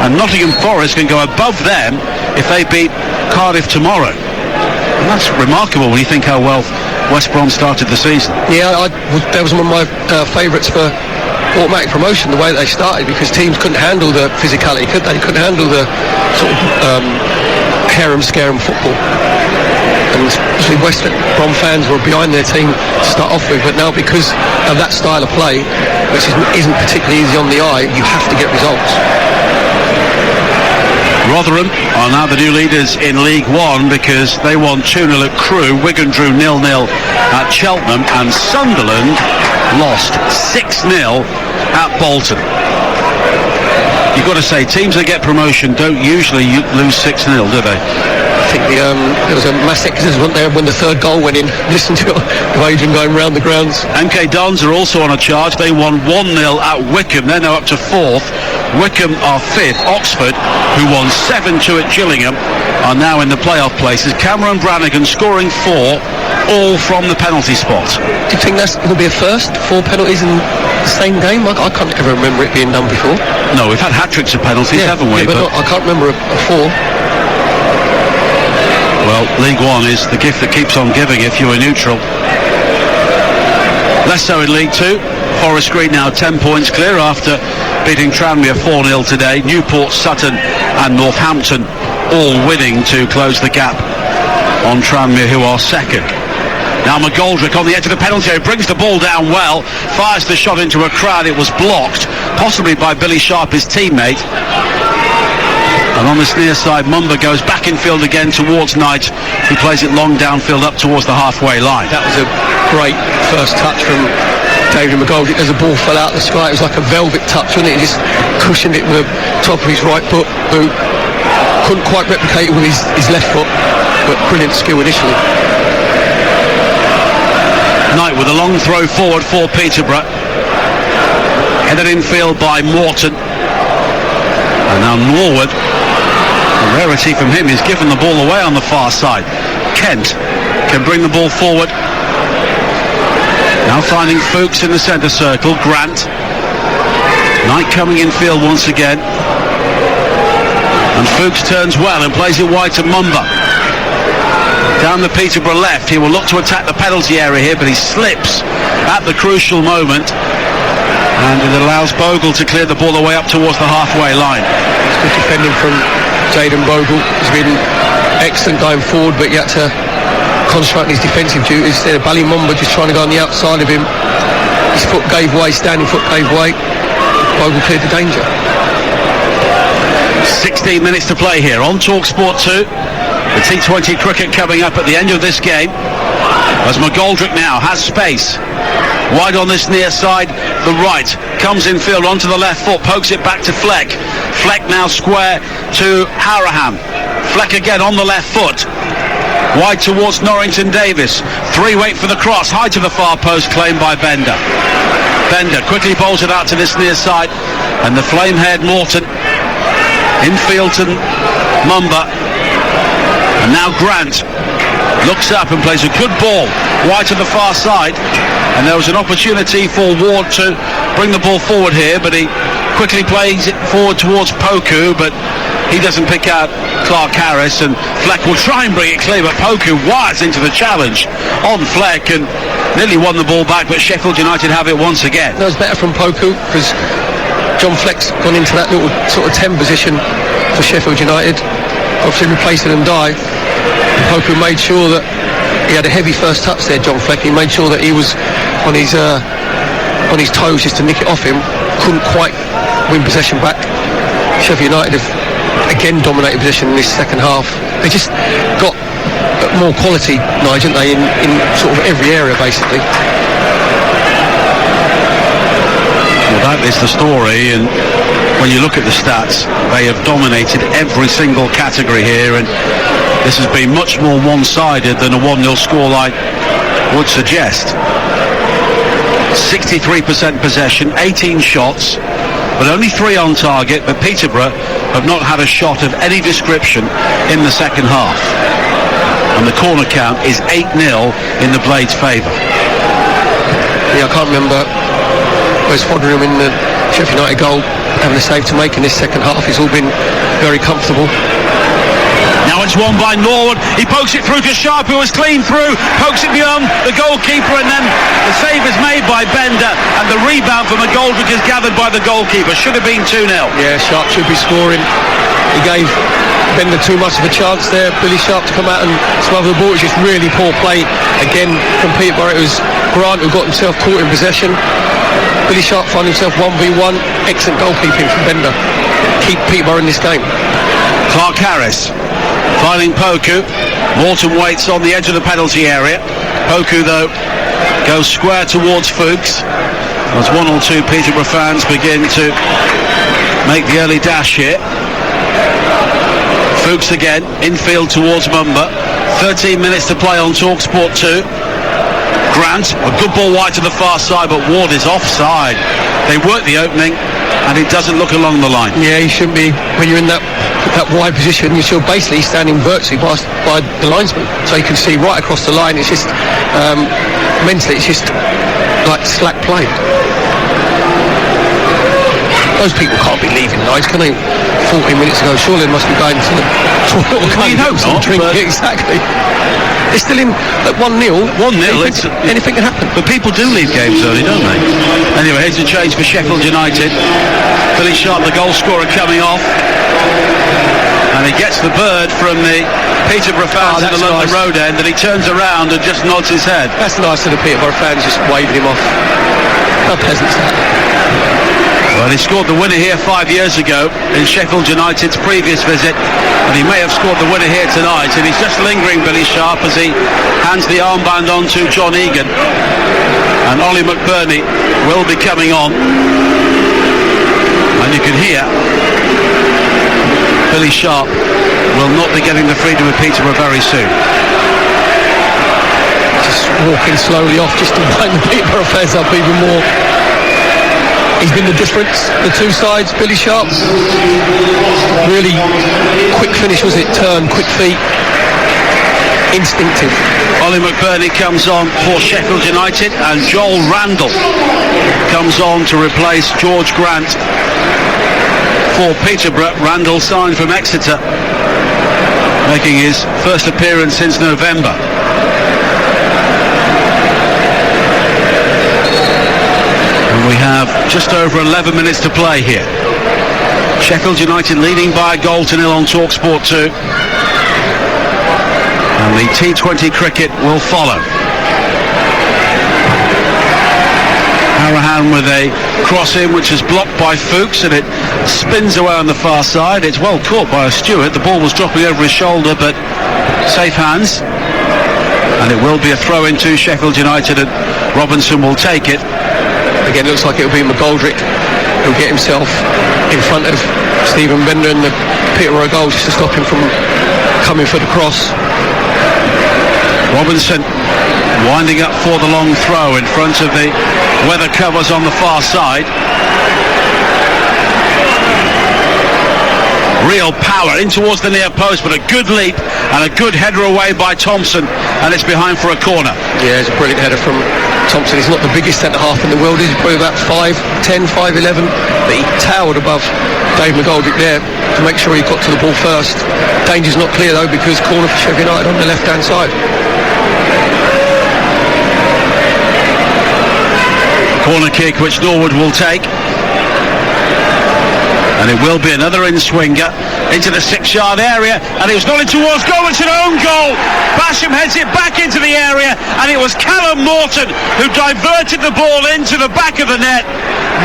And Nottingham Forest can go above them if they beat Cardiff tomorrow. And that's remarkable when you think how well West Brom started the season. Yeah, that was one of my favourites for automatic promotion, the way that they started, because teams couldn't handle the physicality, could they? Couldn't handle the sort of harem-scarum football. And especially West Brom fans were behind their team to start off with, but now because of that style of play, which isn't particularly easy on the eye, you have to get results. Rotherham are now the new leaders in League One because they won 2-0 at Crewe. Wigan drew 0-0 at Cheltenham, and Sunderland lost 6-0 at Bolton. You've got to say, teams that get promotion don't usually lose 6-0, do they? I think there was a mass exodus there when the third goal went in. Listen to Adrian going round the grounds. MK Dons are also on a charge. They won 1-0 at Wickham. They're now up to 4th. Wickham are 5th. Oxford, who won 7-2 at Gillingham, are now in the playoff places. Cameron Brannigan scoring 4, all from the penalty spot. Do you think that's going to be a first? 4 penalties in the same game? I can't ever remember it being done before. No, we've had hat-tricks of penalties, haven't we? Yeah, but I can't remember a 4. Well, League One is the gift that keeps on giving if you are neutral. Less so in League Two. Forest Green now 10 points clear after beating Tranmere 4-0 today. Newport, Sutton and Northampton all winning to close the gap on Tranmere, who are second. Now McGoldrick on the edge of the penalty area, brings the ball down well, fires the shot into a crowd. It was blocked, possibly by Billy Sharp, his teammate. And on this near side, Mumba goes back in field again towards Knight, who plays it long downfield up towards the halfway line. That was a great first touch from David McGoldrick as the ball fell out of the sky. It was like a velvet touch, wasn't it? He just cushioned it with the top of his right foot, who couldn't quite replicate it with his left foot, but brilliant skill initially. Knight with a long throw forward for Peterborough, headed in field by Morton. And now Norwood, a rarity from him, he's given the ball away on the far side. Kent can bring the ball forward. Now finding Fuchs in the centre circle. Grant. Knight coming in field once again. And Fuchs turns well and plays it wide to Mumba. Down the Peterborough left, he will look to attack the penalty area here, but he slips at the crucial moment. And it allows Bogle to clear the ball away up towards the halfway line. It's good defending from Jayden Bogle. He's been excellent going forward, but he had to concentrate on his defensive duties. Instead of Ballymumba just trying to go on the outside of him, his foot gave way, standing foot gave way. Bogle cleared the danger. 16 minutes to play here on TalkSport 2. The T20 cricket coming up at the end of this game, as McGoldrick now has space. Wide on this near side, the right, comes in field onto the left foot, pokes it back to Fleck. Fleck now square to Harahan. Fleck again on the left foot. Wide towards Norrington Davis. Three wait for the cross, high to the far post, claimed by Bender. Bender quickly bowls it out to this near side, and the flame-haired Morton infield to Mumba. And now Grant looks up and plays a good ball wide to the far side, and there was an opportunity for Ward to bring the ball forward here, but he quickly plays it forward towards Poku, but he doesn't pick out Clark Harris, and Fleck will try and bring it clear, but Poku wires into the challenge on Fleck and nearly won the ball back, but Sheffield United have it once again. That was better from Poku, because John Fleck's gone into that little sort of 10 position for Sheffield United, obviously replacing Ndai. Poku made sure that he had a heavy first touch there, John Fleck. He made sure that he was on his toes just to nick it off him. Couldn't quite win possession back. Sheffield United have again dominated possession in this second half. They just got more quality, Nigel, haven't they, in sort of every area basically. Well, that is the story, and when you look at the stats, they have dominated every single category here, and this has been much more one-sided than a 1-0 scoreline would suggest. 63% possession, 18 shots, but only 3 on target, but Peterborough have not had a shot of any description in the second half. And the corner count is 8-0 in the Blades' favour. Yeah, I can't remember Wes Foderingham in the Sheffield United goal having a save to make in this second half. It's all been very comfortable. Now it's won by Norwood. He pokes it through to Sharp, who was clean through, pokes it beyond the goalkeeper, and then the save is made by Bender, and the rebound for McGoldrick is gathered by the goalkeeper. Should have been 2-0. Yeah, Sharp should be scoring. He gave Bender too much of a chance there. Billy Sharp to come out and smother the ball. It was just really poor play again from Peterborough. It was Grant who got himself caught in possession. Billy Sharp found himself 1v1. Excellent goalkeeping from Bender. Keep Peterborough in this game. Clark Harris finding Poku. Morton waits on the edge of the penalty area. Poku, though, goes square towards Fuchs as 1 or 2 Peterborough fans begin to make the early dash here. Fuchs again, infield towards Mumba. 13 minutes to play on TalkSport 2. Grant, a good ball wide to the far side, but Ward is offside. They work the opening, and it doesn't look along the line. Yeah, you shouldn't be. When you're in that wide position, you're basically standing virtually by the linesman, so you can see right across the line. It's just mentally, it's just like slack play. Those people can't be leaving Nice, can they? 14 minutes ago, surely they must be going to the toilet or going to some drink. Exactly. They're still in at 1-0. 1-0. Anything can happen. But people do leave games early, don't they? Anyway, here's a change for Sheffield United. Billy Sharp, the goal scorer, coming off. And he gets the bird from the Peterborough fans at the London Road end, and he turns around and just nods his head. That's nice of the Peterborough fans just waving him off. How pleasant is that? Well, he scored the winner here 5 years ago in Sheffield United's previous visit, and he may have scored the winner here tonight, and he's just lingering, Billy Sharp, as he hands the armband on to John Egan, and Ollie McBurney will be coming on, and you can hear Billy Sharp will not be getting the freedom of Peterborough very soon. Just walking slowly off just to wind the Peterborough fans up even more. He's been the difference, the two sides. Billy Sharp, really quick finish, was it? Turn, quick feet, instinctive. Ollie McBurney comes on for Sheffield United, and Joel Randall comes on to replace George Grant for Peterborough. Randall signed from Exeter, making his first appearance since November. We have just over 11 minutes to play here. Sheffield United leading by a goal to 0 on TalkSport 2. And the T20 cricket will follow. Harahan with a cross in, which is blocked by Fuchs, and it spins away on the far side. It's well caught by Stewart. The ball was dropping over his shoulder, but safe hands, and it will be a throw into Sheffield United, and Robinson will take it. Again, looks like it'll be McGoldrick who'll get himself in front of Stephen Bender and the Peterborough goal just to stop him from coming for the cross. Robinson winding up for the long throw in front of the weather covers on the far side. Real power in towards the near post, but a good leap and a good header away by Thompson, and it's behind for a corner. Yeah, it's a brilliant header from Thompson. He's not the biggest centre-half in the world, he's probably about 5'10", 5'11", but he towered above Dave McGoldrick there to make sure he got to the ball first. Danger's not clear though, because corner for Sheffield United on the left-hand side. Corner kick which Norwood will take, and it will be another in-swinger into the 6-yard area, and it was nodded towards goal. It's an own goal. Basham heads it back into the area, and it was Callum Morton who diverted the ball into the back of the net.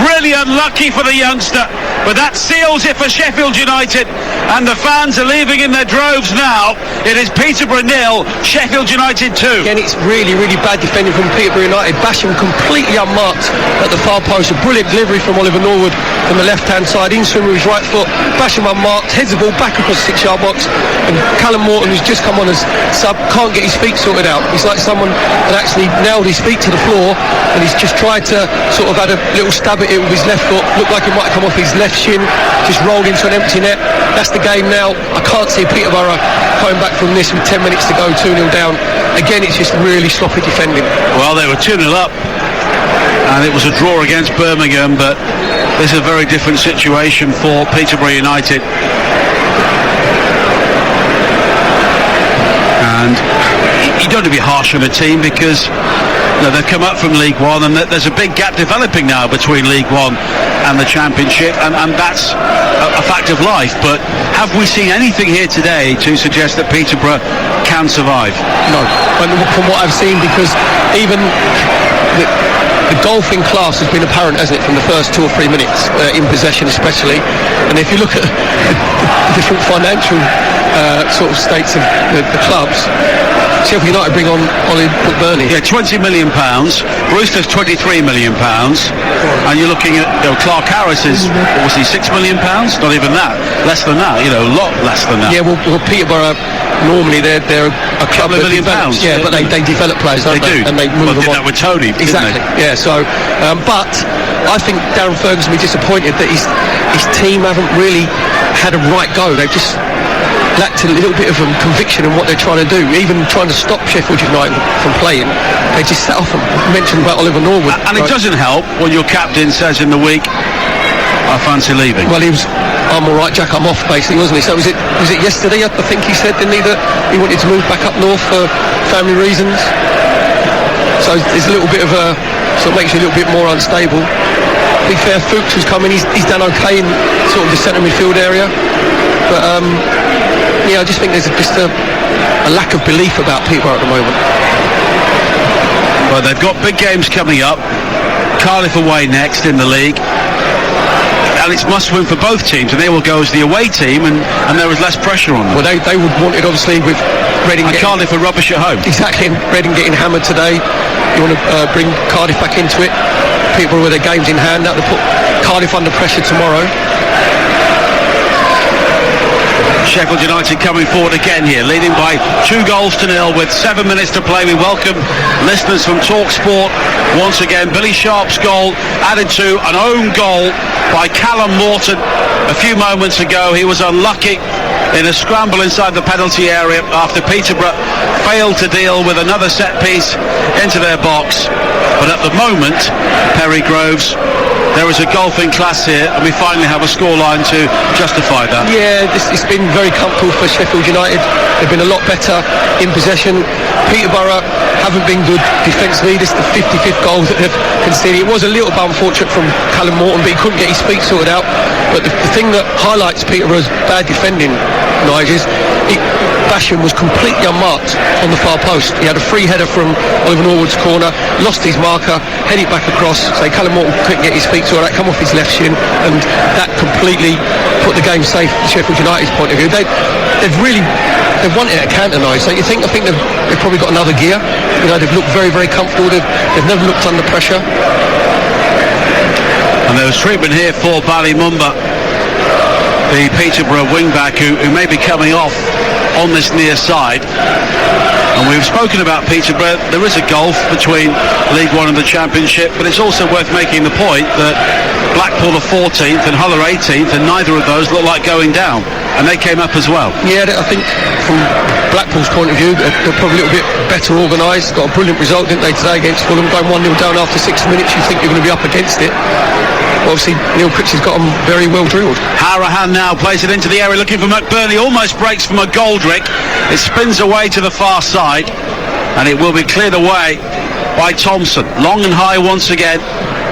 Really unlucky for the youngster, but that seals it for Sheffield United, and the fans are leaving in their droves now. It is Peterborough 0, Sheffield United 2. Again, it's really, really bad defending from Peterborough United. Basham completely unmarked at the far post. A brilliant delivery from Oliver Norwood from the left-hand side, in swing with his right foot. Basham unmarked, heads the ball back across the 6-yard box, and Callum Morton, who's just come on as sub, can't get his feet sorted out. He's like someone that actually nailed his feet to the floor, and he's just tried to sort of had a little stab at it with his left foot. Looked like it might have come off his left shin, just rolled into an empty net. That's the game now. I can't see Peterborough coming back from this with 10 minutes to go, 2-0 down. Again, it's just really sloppy defending. Well, they were 2-0 up, and it was a draw against Birmingham, but this is a very different situation for Peterborough United. And you don't want to be harsh on a team, because they've come up from League One, and there's a big gap developing now between League One and the Championship, and that's a fact of life. But have we seen anything here today to suggest that Peterborough can survive? No, and from what I've seen, because even the golfing class has been apparent, hasn't it, from the first 2 or 3 minutes, in possession especially. And if you look at the different financial sort of states of the clubs, Sheffield United bring on Ollie McBurney. Yeah, £20 million. Brewster's £23 million. And you're looking at, Clark Harris is, what was he, £6 million? Not even that. Less than that, a lot less than that. Yeah, well Peterborough, normally they're a club $1 million. Yeah, but they develop players, don't they? Do. And they move them on. That with Tony, exactly. Yeah, so, but I think Darren Ferguson will be disappointed that his team haven't really had a right go. They've just lacked a little bit of conviction in what they're trying to do, even trying to stop Sheffield United from playing. They just set off and mentioned about Oliver Norwood. And it doesn't help when your captain says in the week, I fancy leaving. Well, he was, I'm all right, Jack, I'm off, basically, wasn't he? So was it yesterday, I think he said, didn't he, that he wanted to move back up north for family reasons? So there's a little bit of a, sort of makes you a little bit more unstable. To be fair, Fuchs was coming, he's done okay in sort of the centre midfield area, but I just think there's just a lack of belief about Peterborough at the moment. Well, they've got big games coming up. Cardiff away next in the league, and it's must win for both teams, and they will go as the away team, and there is less pressure on them. Well, they would want it, obviously, with Reading and Cardiff are rubbish at home. Exactly, and Reading getting hammered today. You want to bring Cardiff back into it. People with their games in hand, that will put Cardiff under pressure tomorrow. Sheffield United coming forward again here, leading by 2-0 with 7 minutes to play. We welcome listeners from TalkSport once again. Billy Sharp's goal added to an own goal by Callum Morton a few moments ago. He was unlucky in a scramble inside the penalty area after Peterborough failed to deal with another set piece into their box. But at the moment, Perry Groves, there is a golfing class here, and we finally have a scoreline to justify that. Yeah, it's been very comfortable for Sheffield United. They've been a lot better in possession. Peterborough haven't been good defensively. This is the 55th goal that they've conceded. It was a little bit unfortunate from Callum Morton, but he couldn't get his feet sorted out. But the thing that highlights Peterborough's bad defending, Nigel, is Basham was completely unmarked on the far post. He had a free header from Oliver Norwood's corner, lost his marker, headed back across. So Callum Morton couldn't get his feet sorted out, come off his left shin, and that completely put the game safe from Sheffield United's point of view. They've really they've won it at Cantonized. So I think they've probably got another gear. They've looked very, very comfortable. They've never looked under pressure. And there was treatment here for Ballymumba, the Peterborough wing-back, who may be coming off on this near side. And we've spoken about Peterborough. There is a gulf between League One and the Championship, but it's also worth making the point that Blackpool are 14th and Hull are 18th, and neither of those look like going down, and they came up as well. Yeah, I think from Blackpool's point of view, they're probably a little bit better organised. Got a brilliant result, didn't they, today against Fulham, going 1-0 down after 60 minutes. You think you're going to be up against it. Obviously, Neil Critch has got them very well drilled. Harahan now plays it into the area looking for McBurney, almost breaks for McGoldrick. It spins away to the far side, and it will be cleared away by Thompson. Long and high once again,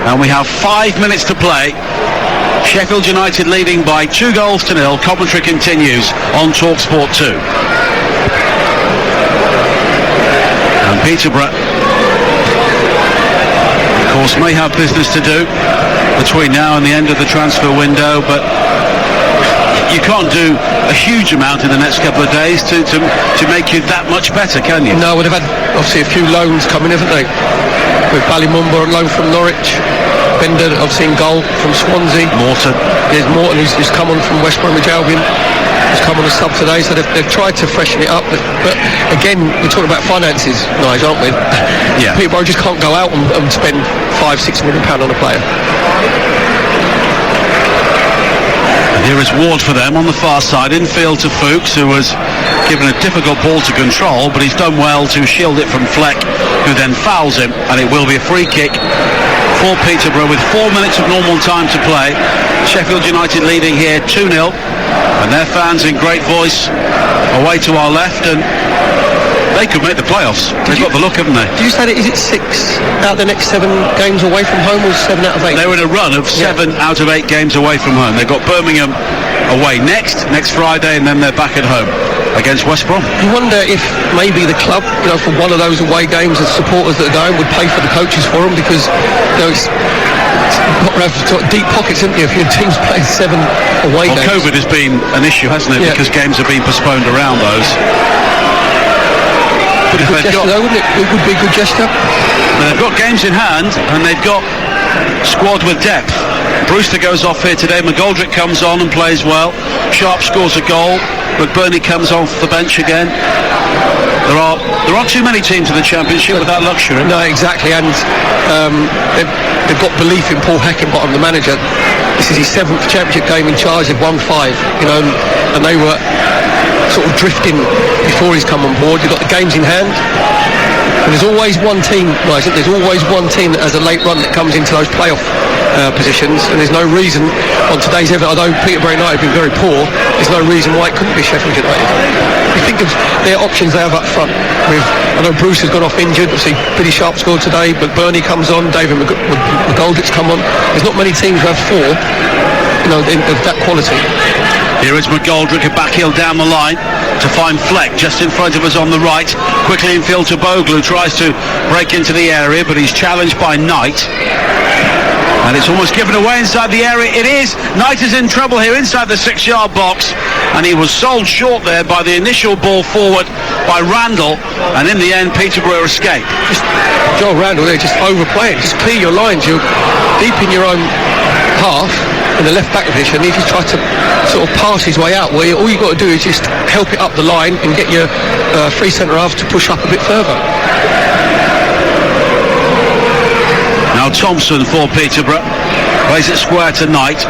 and we have 5 minutes to play. Sheffield United leading by 2-0. Commentary continues on TalkSport 2. And Peterborough, of course, may have business to do between now and the end of the transfer window, but you can't do a huge amount in the next couple of days to make you that much better, can you? No, they've had obviously a few loans coming, haven't they? With Ballymumba on loan from Norwich, Bender obviously in goal from Swansea. Morton. There's Morton who's come on from West Bromwich Albion. He's come on a sub today, so they've tried to freshen it up. But again, we're talking about finances, Nigel, aren't we? Yeah. Peterborough just can't go out and spend £5-6 million on a player. Here is Ward for them on the far side, infield to Fuchs, who was given a difficult ball to control, but he's done well to shield it from Fleck, who then fouls him, and it will be a free kick for Peterborough with 4 minutes of normal time to play. Sheffield United leading here 2-0, and their fans in great voice away to our left, and they could make the playoffs. They've got the look, haven't they? Did you say that, is it 6 out of the next 7 games away from home, or 7 out of 8? They're in a run of 7 out of 8 games away from home. They've got Birmingham away next Friday, and then they're back at home against West Brom. You wonder if maybe the club, for one of those away games, the supporters that are going would pay for the coaches for them, because it's got to have deep pockets, isn't it, if your team's playing 7 away games. COVID has been an issue, hasn't it? Yeah. Because games have been postponed around those. But a good gesture, though, wouldn't it? It would be a good gesture. They've got games in hand, and they've got squad with depth. Brewster goes off here today. McGoldrick comes on and plays well. Sharp scores a goal. McBurney comes on for the bench again. There aren't too many teams in the Championship with that luxury. No, exactly, and they've got belief in Paul Heckingbottom, the manager. This is his 7th Championship game in charge. They've won 5, and they were sort of drifting before he's come on board. You've got the games in hand, and there's always one team, right? There's always one team that has a late run that comes into those playoff positions, and there's no reason on today's event, although Peterborough United have been very poor, there's no reason why it couldn't be Sheffield United. You think of their options they have up front. I know Bruce has gone off injured, obviously pretty sharp score today, but Bernie comes on, David McGoldrick's come on. There's not many teams who have 4 of that quality. Here is McGoldrick, a backheel down the line to find Fleck just in front of us on the right. Quickly infield to Bogle, tries to break into the area, but he's challenged by Knight. And it's almost given away inside the area. It is. Knight is in trouble here inside the 6-yard box, and he was sold short there by the initial ball forward by Randall, and in the end Peterborough escape. Joel Randall there, just overplay it, just clear your lines. You're deep in your own half in the left back position. He just tried to sort of pass his way out, where all you've got to do is just help it up the line and get your free centre half to push up a bit further. Now Thompson for Peterborough plays it square to Knight.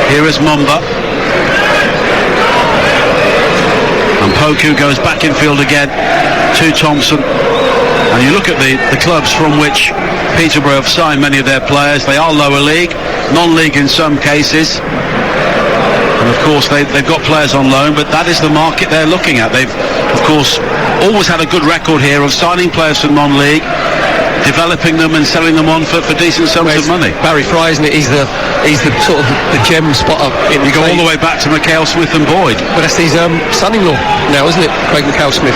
Here is Mumba, and Poku goes back in field again to Thompson. And you look at the clubs from which Peterborough have signed many of their players. They are lower league, non-league in some cases, and of course they've got players on loan, but that is the market they're looking at. They've of course always had a good record here of signing players from non-league, developing them and selling them on for decent sums of money. Barry Fry, isn't it? He's the sort of the gem spotter. You go all the way back to McHale Smith and Boyd. But that's his son-in-law now, isn't it? Craig McHale Smith.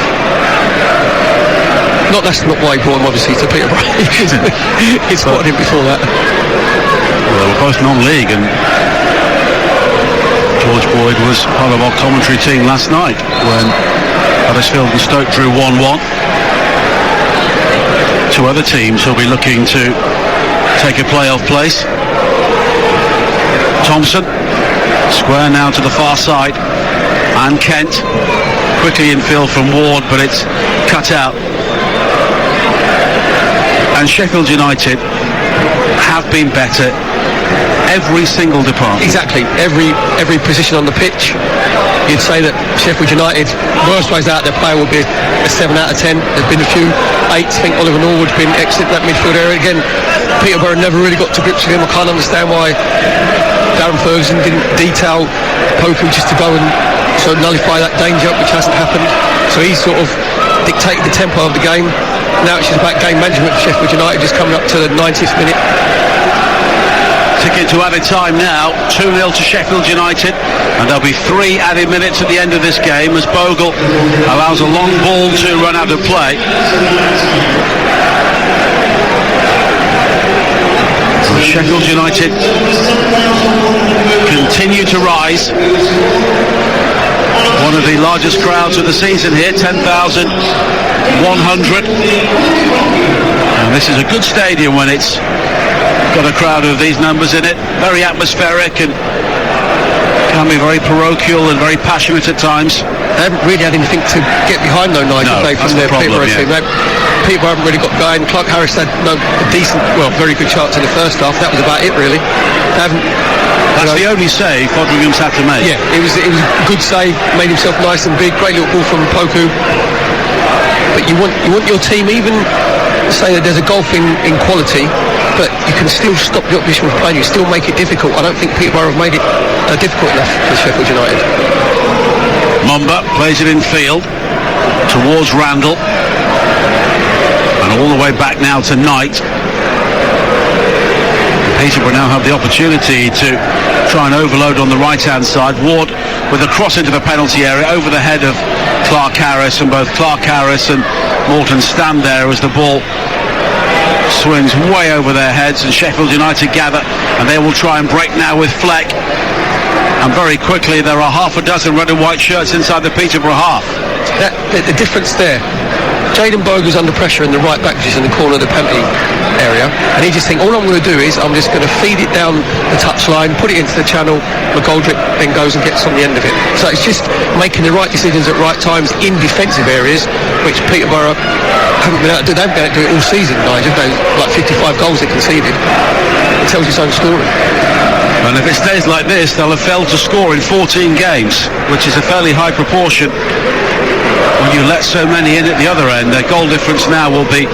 That's not why he brought him obviously to Peterborough. He spotted him before that. Well, they were both non-league, and George Boyd was part of our commentary team last night when Huddersfield and Stoke drew 1-1. Two other teams will be looking to take a playoff place. Thompson, square now to the far side, and Kent quickly infield from Ward, but it's cut out. And Sheffield United have been better every single department. Exactly, every position on the pitch. You'd say that Sheffield United, worst ways out their player would be a 7 out of 10. There's been a few 8s. I think Oliver Norwood's been excellent in that midfield area. Again, Peterborough never really got to grips with him. I can't understand why Darren Ferguson didn't detail Poku just to go and sort of nullify that danger, which hasn't happened. So he sort of dictated the tempo of the game. Now it's just about game management for Sheffield United, just coming up to the 90th minute. Ticket to added time now, 2-0 to Sheffield United, and there'll be 3 added minutes at the end of this game as Bogle allows a long ball to run out of play. Sheffield United continue to rise. One of the largest crowds of the season here, 10,100. And this is a good stadium when it's got a crowd of these numbers in it. Very atmospheric and can be very parochial and very passionate at times. They haven't really had anything to get behind though, Nigel, from their Peterborough team. People haven't really got going. Clark Harris had a very good chance in the first half. That was about it really. That's the only save Fodringham's had to make. Yeah, it was a good save, made himself nice and big. Great little ball from Poku. But you want your team, even say that there's a golf in quality, but you can still stop the opposition from playing. You still make it difficult. I don't think Peterborough have made it difficult enough for Sheffield United. Mumba plays it in field towards Randall, and all the way back now to Knight. Peterborough now have the opportunity to try and overload on the right-hand side. Ward with a cross into the penalty area over the head of Clark Harris, and both Clark Harris and Morton stand there as the ball swings way over their heads, and Sheffield United gather, and they will try and break now with Fleck. And very quickly there are half a dozen red and white shirts inside the Peterborough half. The difference there, Jayden Bogle's under pressure in the right back position in the corner of the penalty area, and he just thinks, all I'm going to do is I'm just going to feed it down the touchline, put it into the channel. McGoldrick then goes and gets on the end of it. So it's just making the right decisions at right times in defensive areas, which Peterborough haven't been able to do. They haven't been able to do it all season, Nigel. Like 55 goals they conceded. It tells its own story. And if it stays like this, they'll have failed to score in 14 games, which is a fairly high proportion when you let so many in at the other end. Their goal difference now will be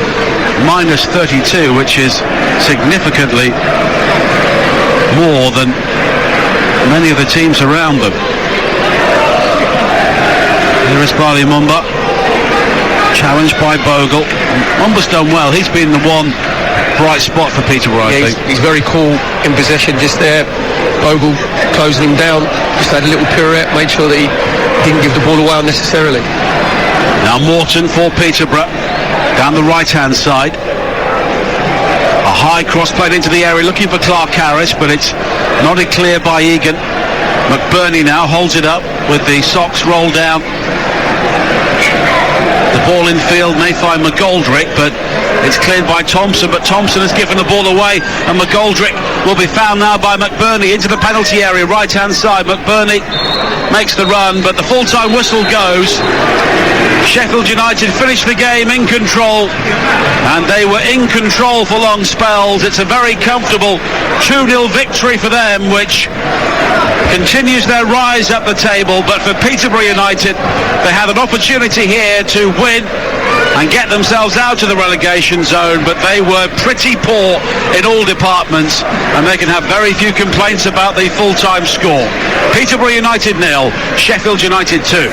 minus 32, which is significantly more than many of the teams around them. Here is Bali Mumba, challenged by Bogle. Mumba's done well. He's been the one bright spot for Peterborough, I think. He's very cool in possession just there. Bogle closing him down, just had a little pirouette, made sure that he didn't give the ball away unnecessarily. Now Morton for Peterborough, down the right-hand side. A high cross played into the area, looking for Clark Harris, but it's nodded clear by Egan. McBurney now holds it up with the socks rolled down. The ball in field may find McGoldrick, but it's cleared by Thompson, but Thompson has given the ball away, and McGoldrick will be found now by McBurney into the penalty area, right-hand side. McBurney makes the run, but the full-time whistle goes. Sheffield United finished the game in control, and they were in control for long spells. It's a very comfortable 2-0 victory for them, which continues their rise up the table. But for Peterborough United, they had an opportunity here to win and get themselves out of the relegation zone, but they were pretty poor in all departments, and they can have very few complaints about the full-time score. Peterborough United 0, Sheffield United 2.